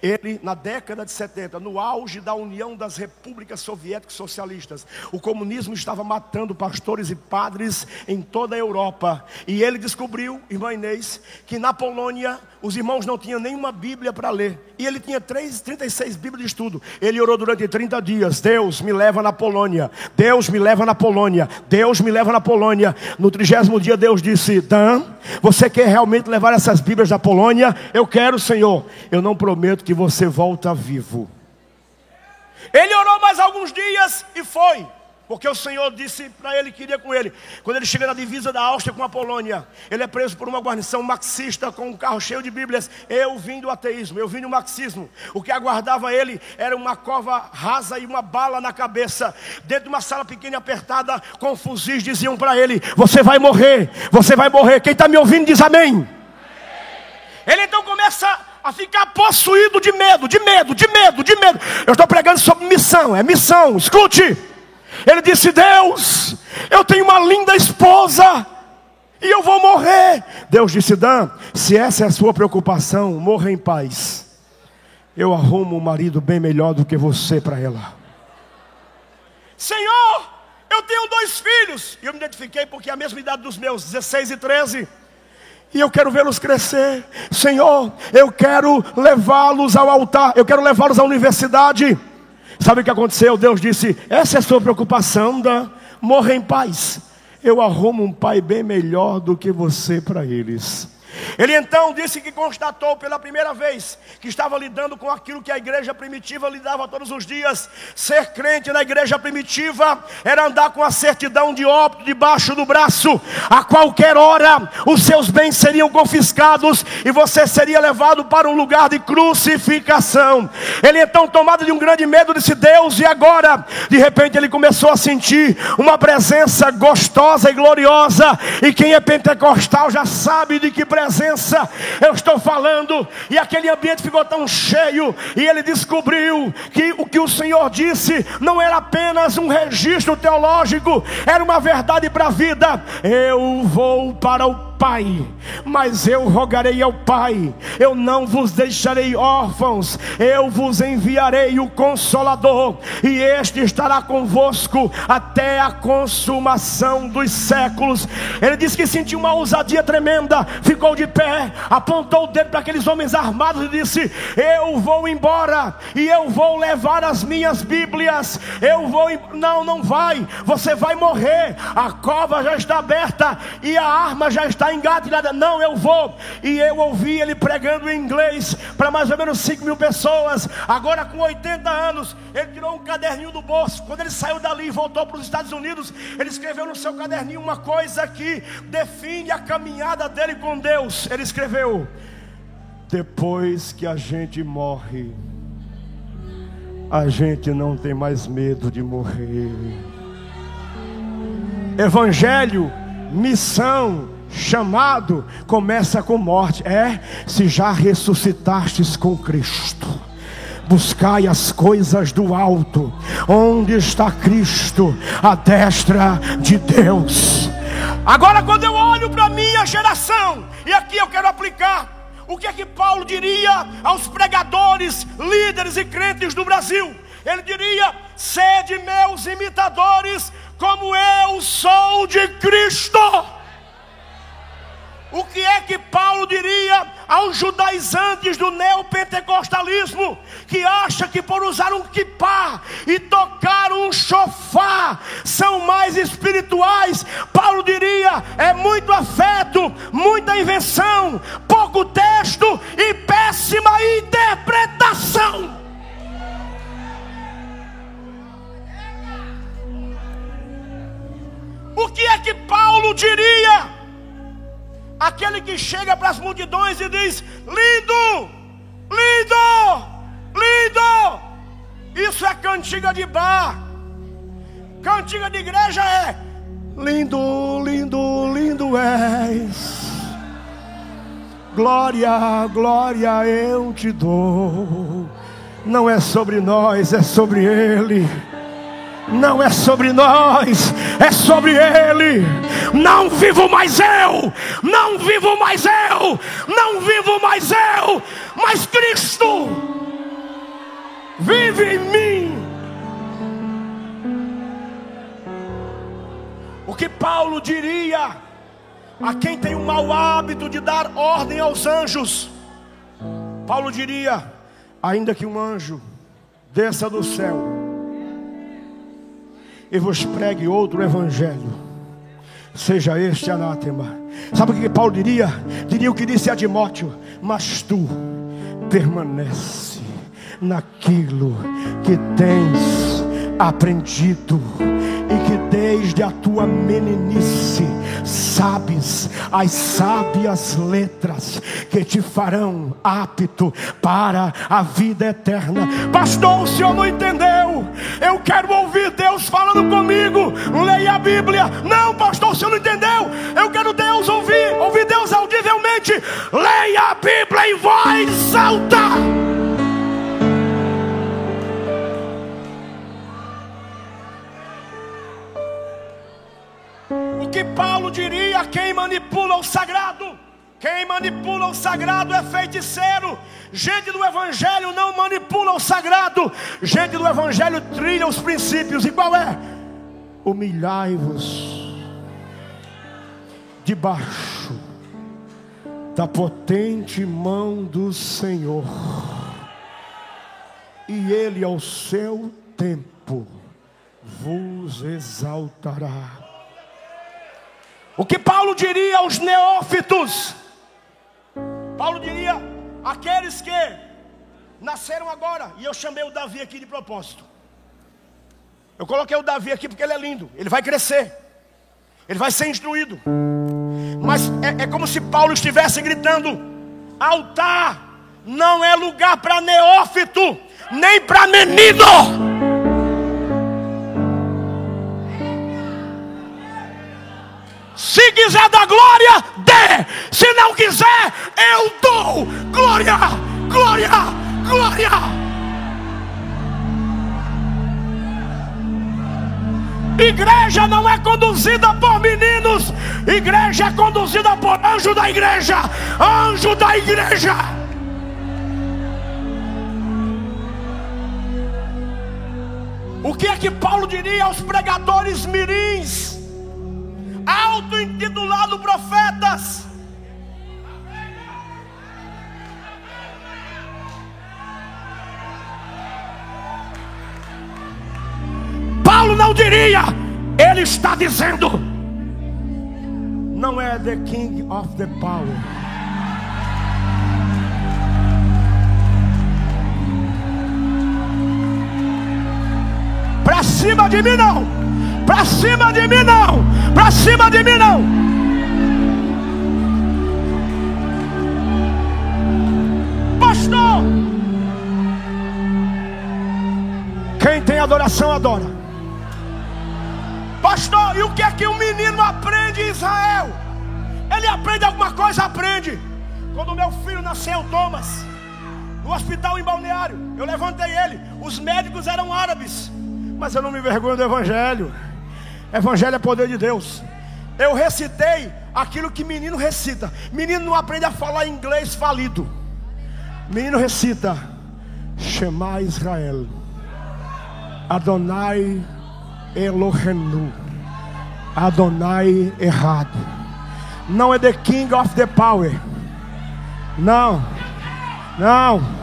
Ele, na década de 70, no auge da União das Repúblicas Soviéticas Socialistas, o comunismo estava matando pastores e padres em toda a Europa. E ele descobriu, irmã Inês, que na Polônia os irmãos não tinham nenhuma Bíblia para ler. E ele tinha 36 Bíblias de estudo. Ele orou durante 30 dias: Deus me leva na Polônia, Deus me leva na Polônia, Deus me leva na Polônia. No 30º dia Deus disse: Dan, você quer realmente levar essas Bíblias da Polônia? Eu quero, Senhor. Eu não prometo que você volta vivo. Ele orou mais alguns dias e foi, porque o Senhor disse para ele que iria com ele. Quando ele chega na divisa da Áustria com a Polônia, ele é preso por uma guarnição marxista com um carro cheio de Bíblias. Eu vim do ateísmo, eu vim do marxismo. O que aguardava ele era uma cova rasa e uma bala na cabeça. Dentro de uma sala pequena e apertada, com fuzis, diziam para ele: você vai morrer, você vai morrer. Quem está me ouvindo diz amém. Ele então começa a ficar possuído de medo, de medo, de medo, de medo. Eu estou pregando sobre missão, é missão, escute. Ele disse: Deus, eu tenho uma linda esposa e eu vou morrer. Deus disse: Dan, se essa é a sua preocupação, morra em paz. Eu arrumo um marido bem melhor do que você para ela. Senhor, eu tenho 2 filhos. E eu me identifiquei porque é a mesma idade dos meus, 16 e 13. E eu quero vê-los crescer. Senhor, eu quero levá-los ao altar, eu quero levá-los à universidade. Sabe o que aconteceu? Deus disse: essa é a sua preocupação, Dan? Morra em paz. Eu arrumo um pai bem melhor do que você para eles. Ele então disse que constatou pela primeira vez que estava lidando com aquilo que a igreja primitiva lidava todos os dias. Ser crente na igreja primitiva era andar com a certidão de óbito debaixo do braço. A qualquer hora os seus bens seriam confiscados e você seria levado para um lugar de crucificação. Ele então, tomado de um grande medo, disse: Deus, e agora? De repente ele começou a sentir uma presença gostosa e gloriosa. E quem é pentecostal já sabe de que presença presença. Eu estou falando, e aquele ambiente ficou tão cheio, e ele descobriu que o que o Senhor disse não era apenas um registro teológico, era uma verdade para a vida. Eu vou para o Pai, mas eu rogarei ao Pai, eu não vos deixarei órfãos, eu vos enviarei o Consolador, e este estará convosco até a consumação dos séculos. Ele disse que sentiu uma ousadia tremenda, ficou de pé, apontou o dedo para aqueles homens armados e disse: eu vou embora, e eu vou levar as minhas Bíblias. Não vai, você vai morrer, a cova já está aberta, e a arma já está engatilhada. Não, eu vou. E eu ouvi ele pregando em inglês para mais ou menos 5.000 pessoas. Agora com 80 anos, ele tirou um caderninho do bolso. Quando ele saiu dali e voltou para os Estados Unidos, ele escreveu no seu caderninho uma coisa que define a caminhada dele com Deus. Ele escreveu: depois que a gente morre, a gente não tem mais medo de morrer. Evangelho, missão, chamado começa com morte. Se já ressuscitastes com Cristo, buscai as coisas do alto, onde está Cristo, à destra de Deus. Agora, quando eu olho para a minha geração, e aqui eu quero aplicar o que é que Paulo diria aos pregadores, líderes e crentes do Brasil. Ele diria: sede meus imitadores, como eu sou de Cristo. O que é que Paulo diria aos judaizantes do neopentecostalismo, que acha que por usar um quipá e tocar um chofar são mais espirituais? Paulo diria: é muito afeto, muita invenção, pouco texto e péssima interpretação. O que é que Paulo diria aquele que chega para as multidões e diz: lindo, lindo, lindo? Isso é cantiga de bar. Cantiga de igreja é: lindo, lindo, lindo és. Glória, glória eu te dou. Não é sobre nós, é sobre Ele. Não é sobre nós, é sobre Ele. Não vivo mais eu, não vivo mais eu, não vivo mais eu, mas Cristo vive em mim. O que Paulo diria a quem tem o mau hábito de dar ordem aos anjos? Paulo diria: ainda que um anjo desça do céu e vos pregue outro evangelho, seja este anátema. Sabe o que Paulo diria? Diria o que disse a Timóteo: mas tu permanece naquilo que tens aprendido, e que desde a tua meninice sabes as sábias letras que te farão apto para a vida eterna. Pastor, o senhor não entendeu. Eu quero ouvir Deus falando comigo. Leia a Bíblia. Não, pastor, o senhor não entendeu. Eu quero Deus ouvir Deus audivelmente. Leia a Bíblia em voz alta. O que Paulo diria a quem manipula o sagrado? Quem manipula o sagrado é feiticeiro. Gente do Evangelho não manipula o sagrado. Gente do Evangelho trilha os princípios. E qual é? Humilhai-vos debaixo da potente mão do Senhor, e Ele ao seu tempo vos exaltará. O que Paulo diria aos neófitos? Paulo diria àqueles que nasceram agora. E eu chamei o Davi aqui de propósito. Eu coloquei o Davi aqui porque ele é lindo. Ele vai crescer, ele vai ser instruído. Mas é como se Paulo estivesse gritando: altar não é lugar para neófito, nem para menino. Se quiser dar glória, dê. Se não quiser, eu dou. Glória, glória, glória. Igreja não é conduzida por meninos. Igreja é conduzida por anjo da igreja. Anjo da igreja. O que é que Paulo diria aos pregadores mirins, auto-intitulados profetas? Paulo não diria, ele está dizendo, não é the king of the power. Pra cima de mim não, pra cima de mim não, pra cima de mim não. Pastor, quem tem adoração adora. Pastor, e o que é que um menino aprende em Israel? Ele aprende alguma coisa? Aprende. Quando meu filho nasceu, Thomas, no hospital em Balneário, eu levantei ele. Os médicos eram árabes, mas eu não me envergonho do evangelho. Evangelho é poder de Deus. Eu recitei aquilo que menino recita. Menino não aprende a falar inglês falido. Menino recita: Shema Israel, Adonai Elohenu, Adonai Errad. Não é the king of the power. Não, não.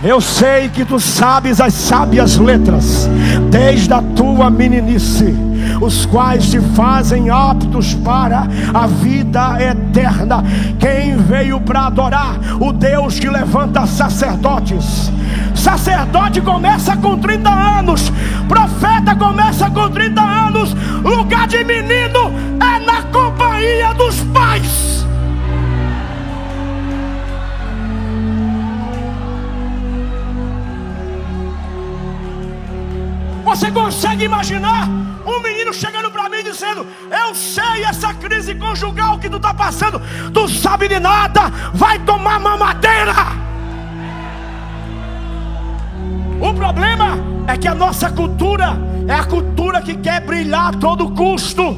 Eu sei que tu sabes as sábias letras desde a tua meninice, os quais te fazem aptos para a vida eterna. Quem veio para adorar o Deus que levanta sacerdotes? Sacerdote começa com 30 anos, profeta começa com 30 anos. Lugar de menino é na companhia dos pais. Você consegue imaginar um menino chegando para mim dizendo: eu sei essa crise conjugal que tu está passando, tu sabe de nada, vai tomar mamadeira. O problema é que a nossa cultura é a cultura que quer brilhar a todo custo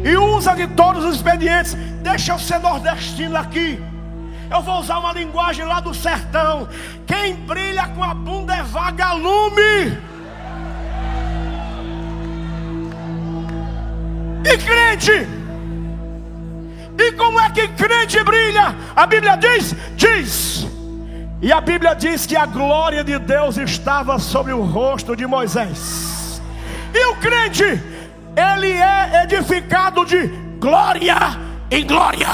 e usa de todos os expedientes. Deixa eu ser nordestino aqui, eu vou usar uma linguagem lá do sertão. Quem brilha com a bunda é vagalume. E crente? E como é que crente brilha? A Bíblia diz. E a Bíblia diz que a glória de Deus estava sobre o rosto de Moisés. E o crente, ele é edificado de glória em glória,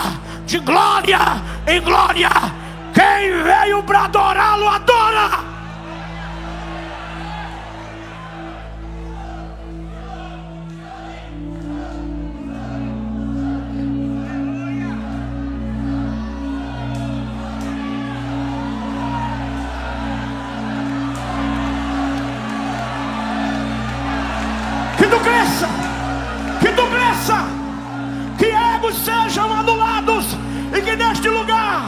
de glória em glória. Quem veio para adorá-lo, adora. Que egos sejam anulados e que neste lugar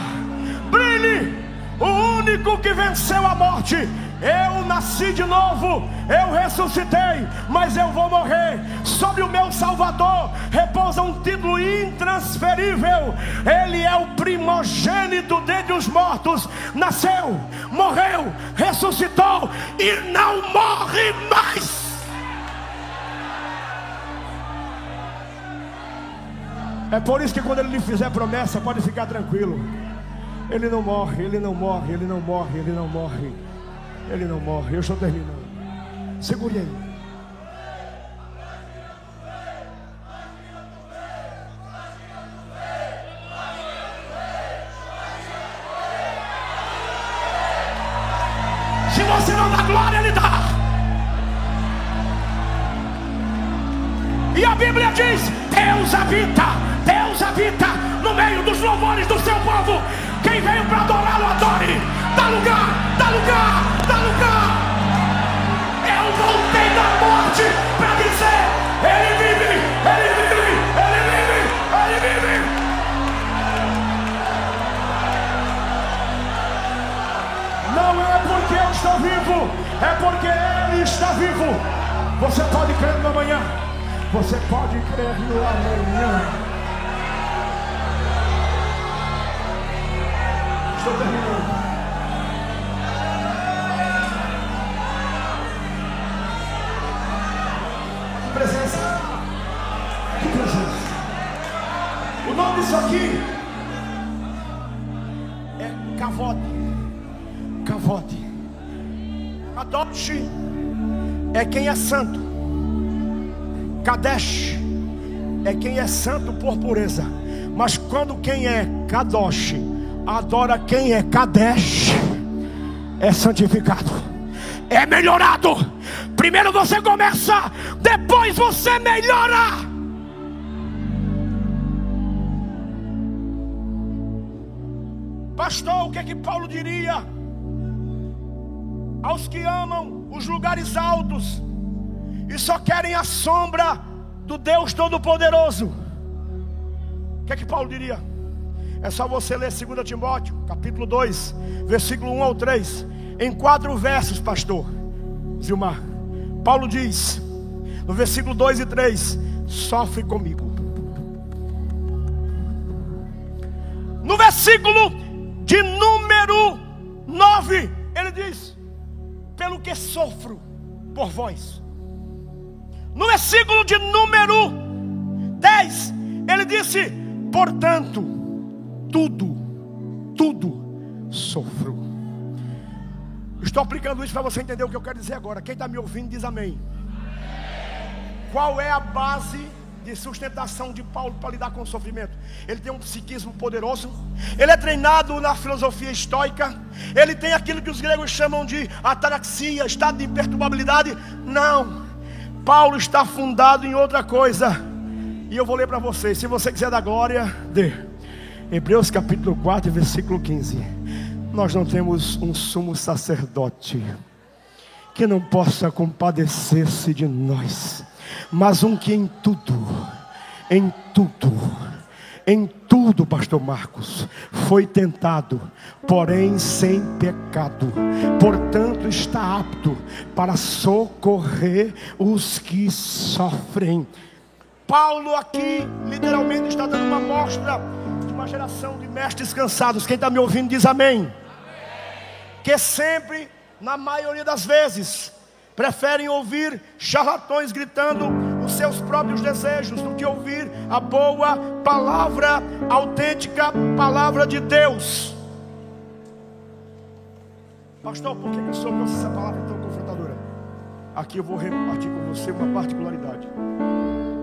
brilhe o único que venceu a morte. Eu nasci de novo, eu ressuscitei, mas eu vou morrer. Sobre o meu Salvador repousa um título intransferível. Ele é o primogênito dentre os mortos. Nasceu, morreu, ressuscitou e não morre mais. É por isso que quando ele lhe fizer promessa, pode ficar tranquilo. Ele não morre, ele não morre, ele não morre, ele não morre. Ele não morre. Eu estou terminando. Segure aí. Se você não dá glória, ele dá. E a Bíblia diz: Deus habita no meio dos louvores do seu povo. Quem veio para adorá-lo, adore. Dá lugar, dá lugar, dá lugar. Eu voltei da morte para dizer: Ele vive, Ele vive, Ele vive, Ele vive. vivo. Você pode crer no amanhã. Você pode crer no amanhã. Estou terminando. Que presença. Que presença. O nome disso aqui é Kavod. Kavod. Kadosh é quem é santo. Kadesh é quem é santo por pureza. Mas quando quem é Kadosh adora quem é Kadesh, é santificado, é melhorado. Primeiro você começa, depois você melhora. Pastor, o que é que Paulo diria aos que amam os lugares altos e só querem a sombra do Deus Todo-Poderoso? O que é que Paulo diria? É só você ler 2 Timóteo, capítulo 2, versículo 1 ao 3. Em 4 versos, pastor Zilmar, Paulo diz, no versículo 2 e 3, sofre comigo. No versículo de número 9, ele diz, pelo que sofro por vós. No versículo de número 10, ele disse, portanto, tudo sofro. Estou aplicando isso para você entender o que eu quero dizer agora. Quem está me ouvindo diz amém. Qual é a base de sustentação de Paulo para lidar com o sofrimento? Ele tem um psiquismo poderoso. Ele é treinado na filosofia estoica. Ele tem aquilo que os gregos chamam de ataraxia, estado de imperturbabilidade. Não, Paulo está fundado em outra coisa. E eu vou ler para vocês. Se você quiser dar glória, dê. Hebreus capítulo 4, versículo 15. Nós não temos um sumo sacerdote que não possa compadecer-se de nós, mas um que em tudo, pastor Marcos, foi tentado, porém sem pecado. Portanto está apto para socorrer os que sofrem. Paulo aqui literalmente está dando uma mostra de uma geração de mestres cansados. Quem está me ouvindo diz amém. Que sempre, na maioria das vezes, preferem ouvir charlatões gritando os seus próprios desejos do que ouvir a boa palavra, autêntica palavra de Deus. Pastor, por que o senhor trouxe essa palavra tão confrontadora? Aqui eu vou repartir com você uma particularidade,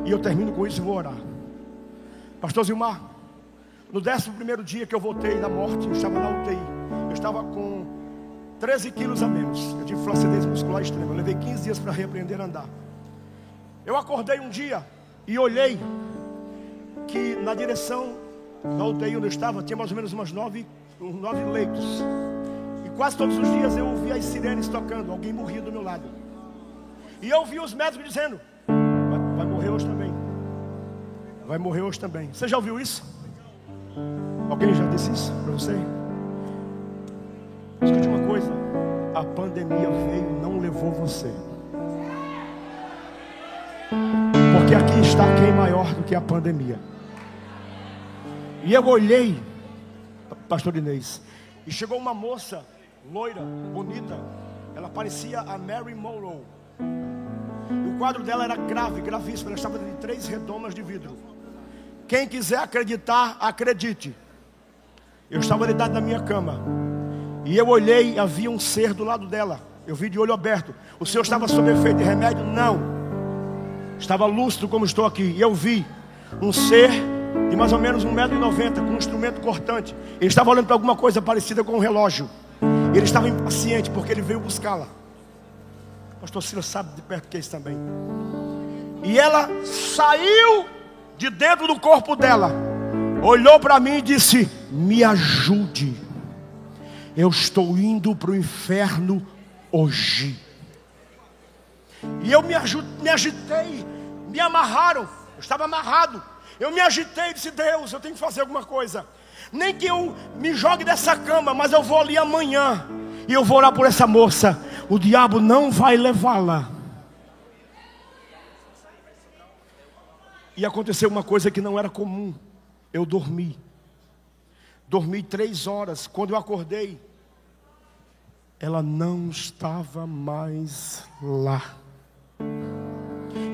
e eu termino com isso e vou orar. Pastor Zilmar, no 11º dia que eu voltei da morte, eu estava na UTI. Eu estava com 13 quilos a menos. Eu tive flacidez muscular extrema. Eu levei 15 dias para reaprender a andar. Eu acordei um dia e olhei que na direção da UTI onde eu estava tinha mais ou menos uns 9 leitos. E quase todos os dias eu ouvia as sirenes tocando. Alguém morria do meu lado. E eu ouvi os médicos dizendo, vai morrer hoje também. Vai morrer hoje também. Você já ouviu isso? Alguém já disse isso para você? Escute uma coisa, a pandemia veio e não levou você. Porque aqui está quem maior do que a pandemia. E eu olhei, pastor Inês, e chegou uma moça loira, bonita. Ela parecia a Mary Monroe. E o quadro dela era gravíssimo. Ela estava de 3 redomas de vidro. Quem quiser acreditar, acredite. Eu estava deitado na minha cama e eu olhei, havia um ser do lado dela. Eu vi de olho aberto. O senhor estava sob efeito de remédio? Não. Estava lúcido como estou aqui. E eu vi um ser de mais ou menos 1,90 m, com um instrumento cortante. Ele estava olhando para alguma coisa parecida com um relógio. Ele estava impaciente porque ele veio buscá-la. Pastor Silas sabe de perto que é isso também. E ela saiu de dentro do corpo dela, olhou para mim e disse, me ajude, eu estou indo para o inferno hoje. E eu me agitei, me amarraram, eu estava amarrado. Eu me agitei e disse, Deus, eu tenho que fazer alguma coisa. Nem que eu me jogue dessa cama, mas eu vou ali amanhã e eu vou orar por essa moça. O diabo não vai levá-la. E aconteceu uma coisa que não era comum. Eu dormi 3 horas. Quando eu acordei, ela não estava mais lá.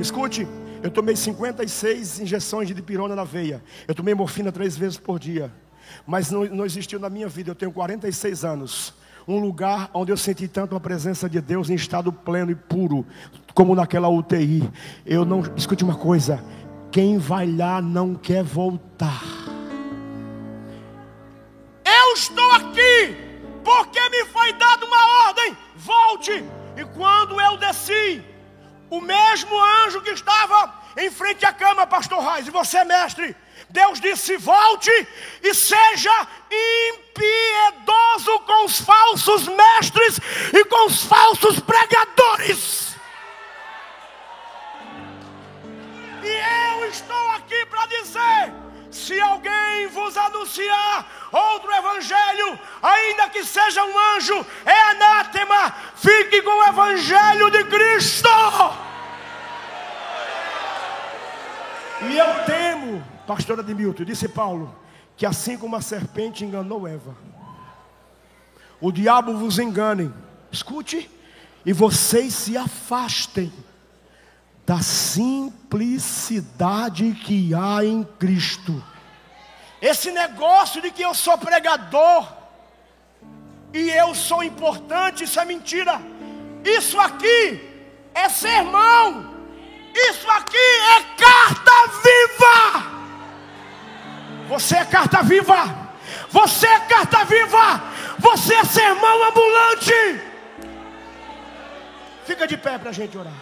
Escute, eu tomei 56 injeções de dipirona na veia. Eu tomei morfina 3 vezes por dia. Mas não existiu na minha vida, eu tenho 46 anos, um lugar onde eu senti tanto a presença de Deus em estado pleno e puro, como naquela UTI. Escute uma coisa, quem vai lá não quer voltar. Eu estou aqui, porque me foi dada uma ordem, volte. E quando eu desci, o mesmo anjo que estava em frente à cama, pastor Reis, e você, mestre, Deus disse: volte e seja impiedoso com os falsos mestres e com os falsos pregadores. E eu estou aqui para dizer: se alguém vos anunciar outro evangelho, ainda que seja um anjo, é anátema. Fique com o evangelho de Cristo. E eu temo, pastor Admilton, disse Paulo, que assim como a serpente enganou Eva, o diabo vos engane. Escute, e vocês se afastem da simplicidade que há em Cristo. Esse negócio de que eu sou pregador e eu sou importante, isso é mentira. Isso aqui é sermão. Isso aqui é carta viva. Você é carta viva. Você é carta viva. Você é sermão ambulante. Fica de pé para a gente orar.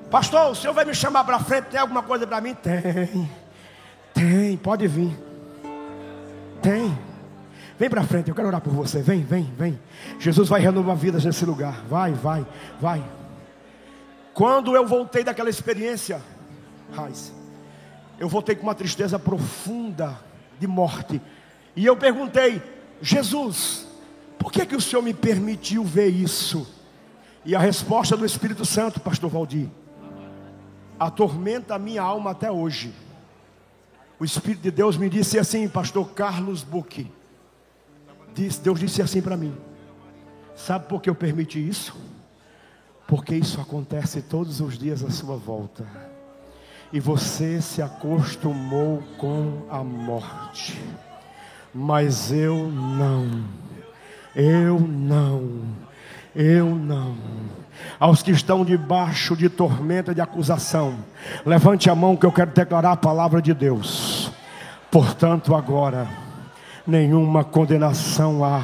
Pastor, o senhor vai me chamar para frente? Tem alguma coisa para mim? Tem, pode vir. Tem. Vem para frente, eu quero orar por você. Vem. Jesus vai renovar vidas nesse lugar. Vai. Quando eu voltei daquela experiência, eu voltei com uma tristeza profunda de morte. E eu perguntei: Jesus, por que o Senhor me permitiu ver isso? E a resposta do Espírito Santo, pastor Valdir, atormenta a minha alma até hoje. O Espírito de Deus me disse assim, pastor Carlos Buck, Deus disse assim para mim: sabe por que eu permiti isso? Porque isso acontece todos os dias à sua volta, e você se acostumou com a morte, mas eu não. Aos que estão debaixo de tormenta de acusação, levante a mão que eu quero declarar a palavra de Deus. Portanto, agora nenhuma condenação há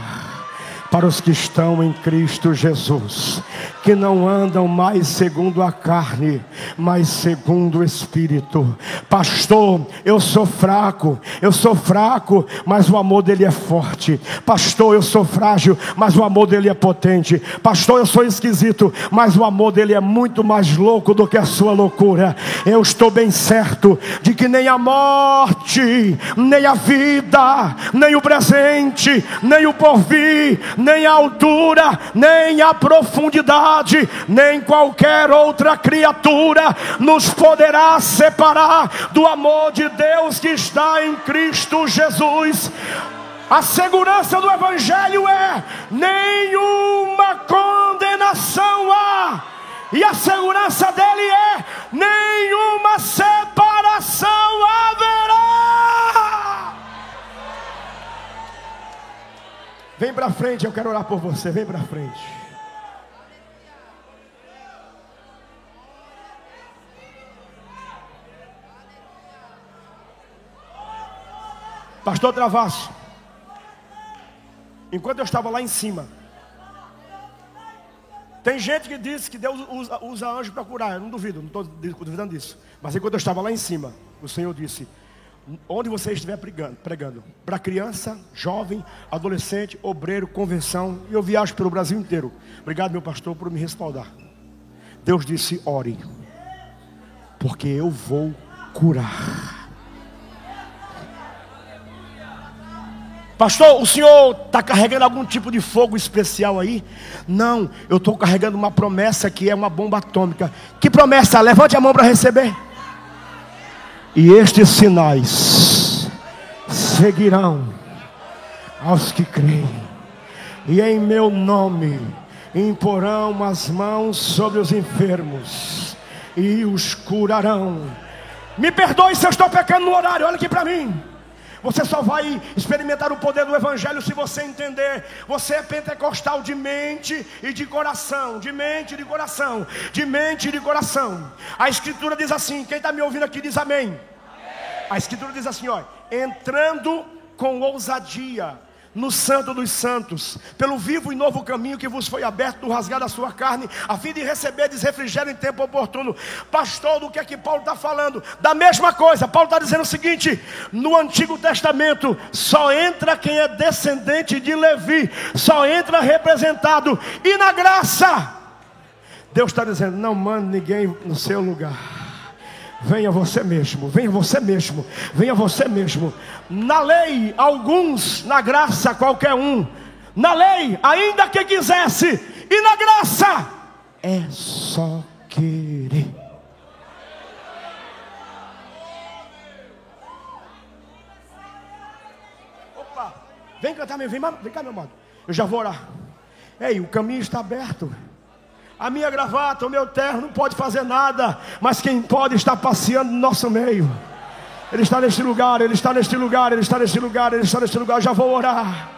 para os que estão em Cristo Jesus, que não andam mais segundo a carne, mas segundo o Espírito. Pastor, eu sou fraco, mas o amor dele é forte. Pastor, eu sou frágil, mas o amor dele é potente. Pastor, eu sou esquisito, mas o amor dele é muito mais louco do que a sua loucura. Eu estou bem certo de que nem a morte, nem a vida, nem o presente, nem o porvir, nem a altura, nem a profundidade, nem qualquer outra criatura nos poderá separar do amor de Deus que está em Cristo Jesus. A segurança do Evangelho é: nenhuma condenação há. E a segurança dele é: nenhuma separação haverá. Vem para frente, eu quero orar por você. Vem para frente. Pastor Travasso, enquanto eu estava lá em cima, tem gente que diz que Deus usa anjo para curar. Eu não duvido, não estou duvidando disso. Mas enquanto eu estava lá em cima, o Senhor disse: onde você estiver pregando, para criança, jovem, adolescente, obreiro, convenção, e eu viajo pelo Brasil inteiro. Obrigado, meu pastor, por me respaldar. Deus disse: ore, porque eu vou curar. Pastor, o senhor está carregando algum tipo de fogo especial aí? Não, eu estou carregando uma promessa que é uma bomba atômica. Que promessa? Levante a mão para receber. E estes sinais seguirão aos que creem, e em meu nome imporão as mãos sobre os enfermos e os curarão. Me perdoe se eu estou pecando no horário, olha aqui para mim. Você só vai experimentar o poder do Evangelho se você entender. Você é pentecostal de mente e de coração. De mente e de coração. De mente e de coração. A Escritura diz assim, quem está me ouvindo aqui diz amém. A Escritura diz assim, ó: entrando com ousadia no Santo dos Santos, pelo vivo e novo caminho que vos foi aberto do rasgar da sua carne, a fim de receberdes refrigério em tempo oportuno. Pastor, do que é que Paulo está falando? Da mesma coisa. Paulo está dizendo o seguinte: no Antigo Testamento só entra quem é descendente de Levi, só entra representado. E na graça, Deus está dizendo: não mande ninguém no seu lugar. Venha você mesmo, venha você mesmo, venha você mesmo. Na lei, alguns; na graça, qualquer um. Na lei, ainda que quisesse; e na graça, é só querer. Opa, vem cantar, vem cá, meu amado. Eu já vou orar. Ei, o caminho está aberto. A minha gravata, o meu terno não pode fazer nada, mas quem pode está passeando no nosso meio. Ele está neste lugar, Ele está neste lugar, Ele está neste lugar, Ele está neste lugar. Já vou orar.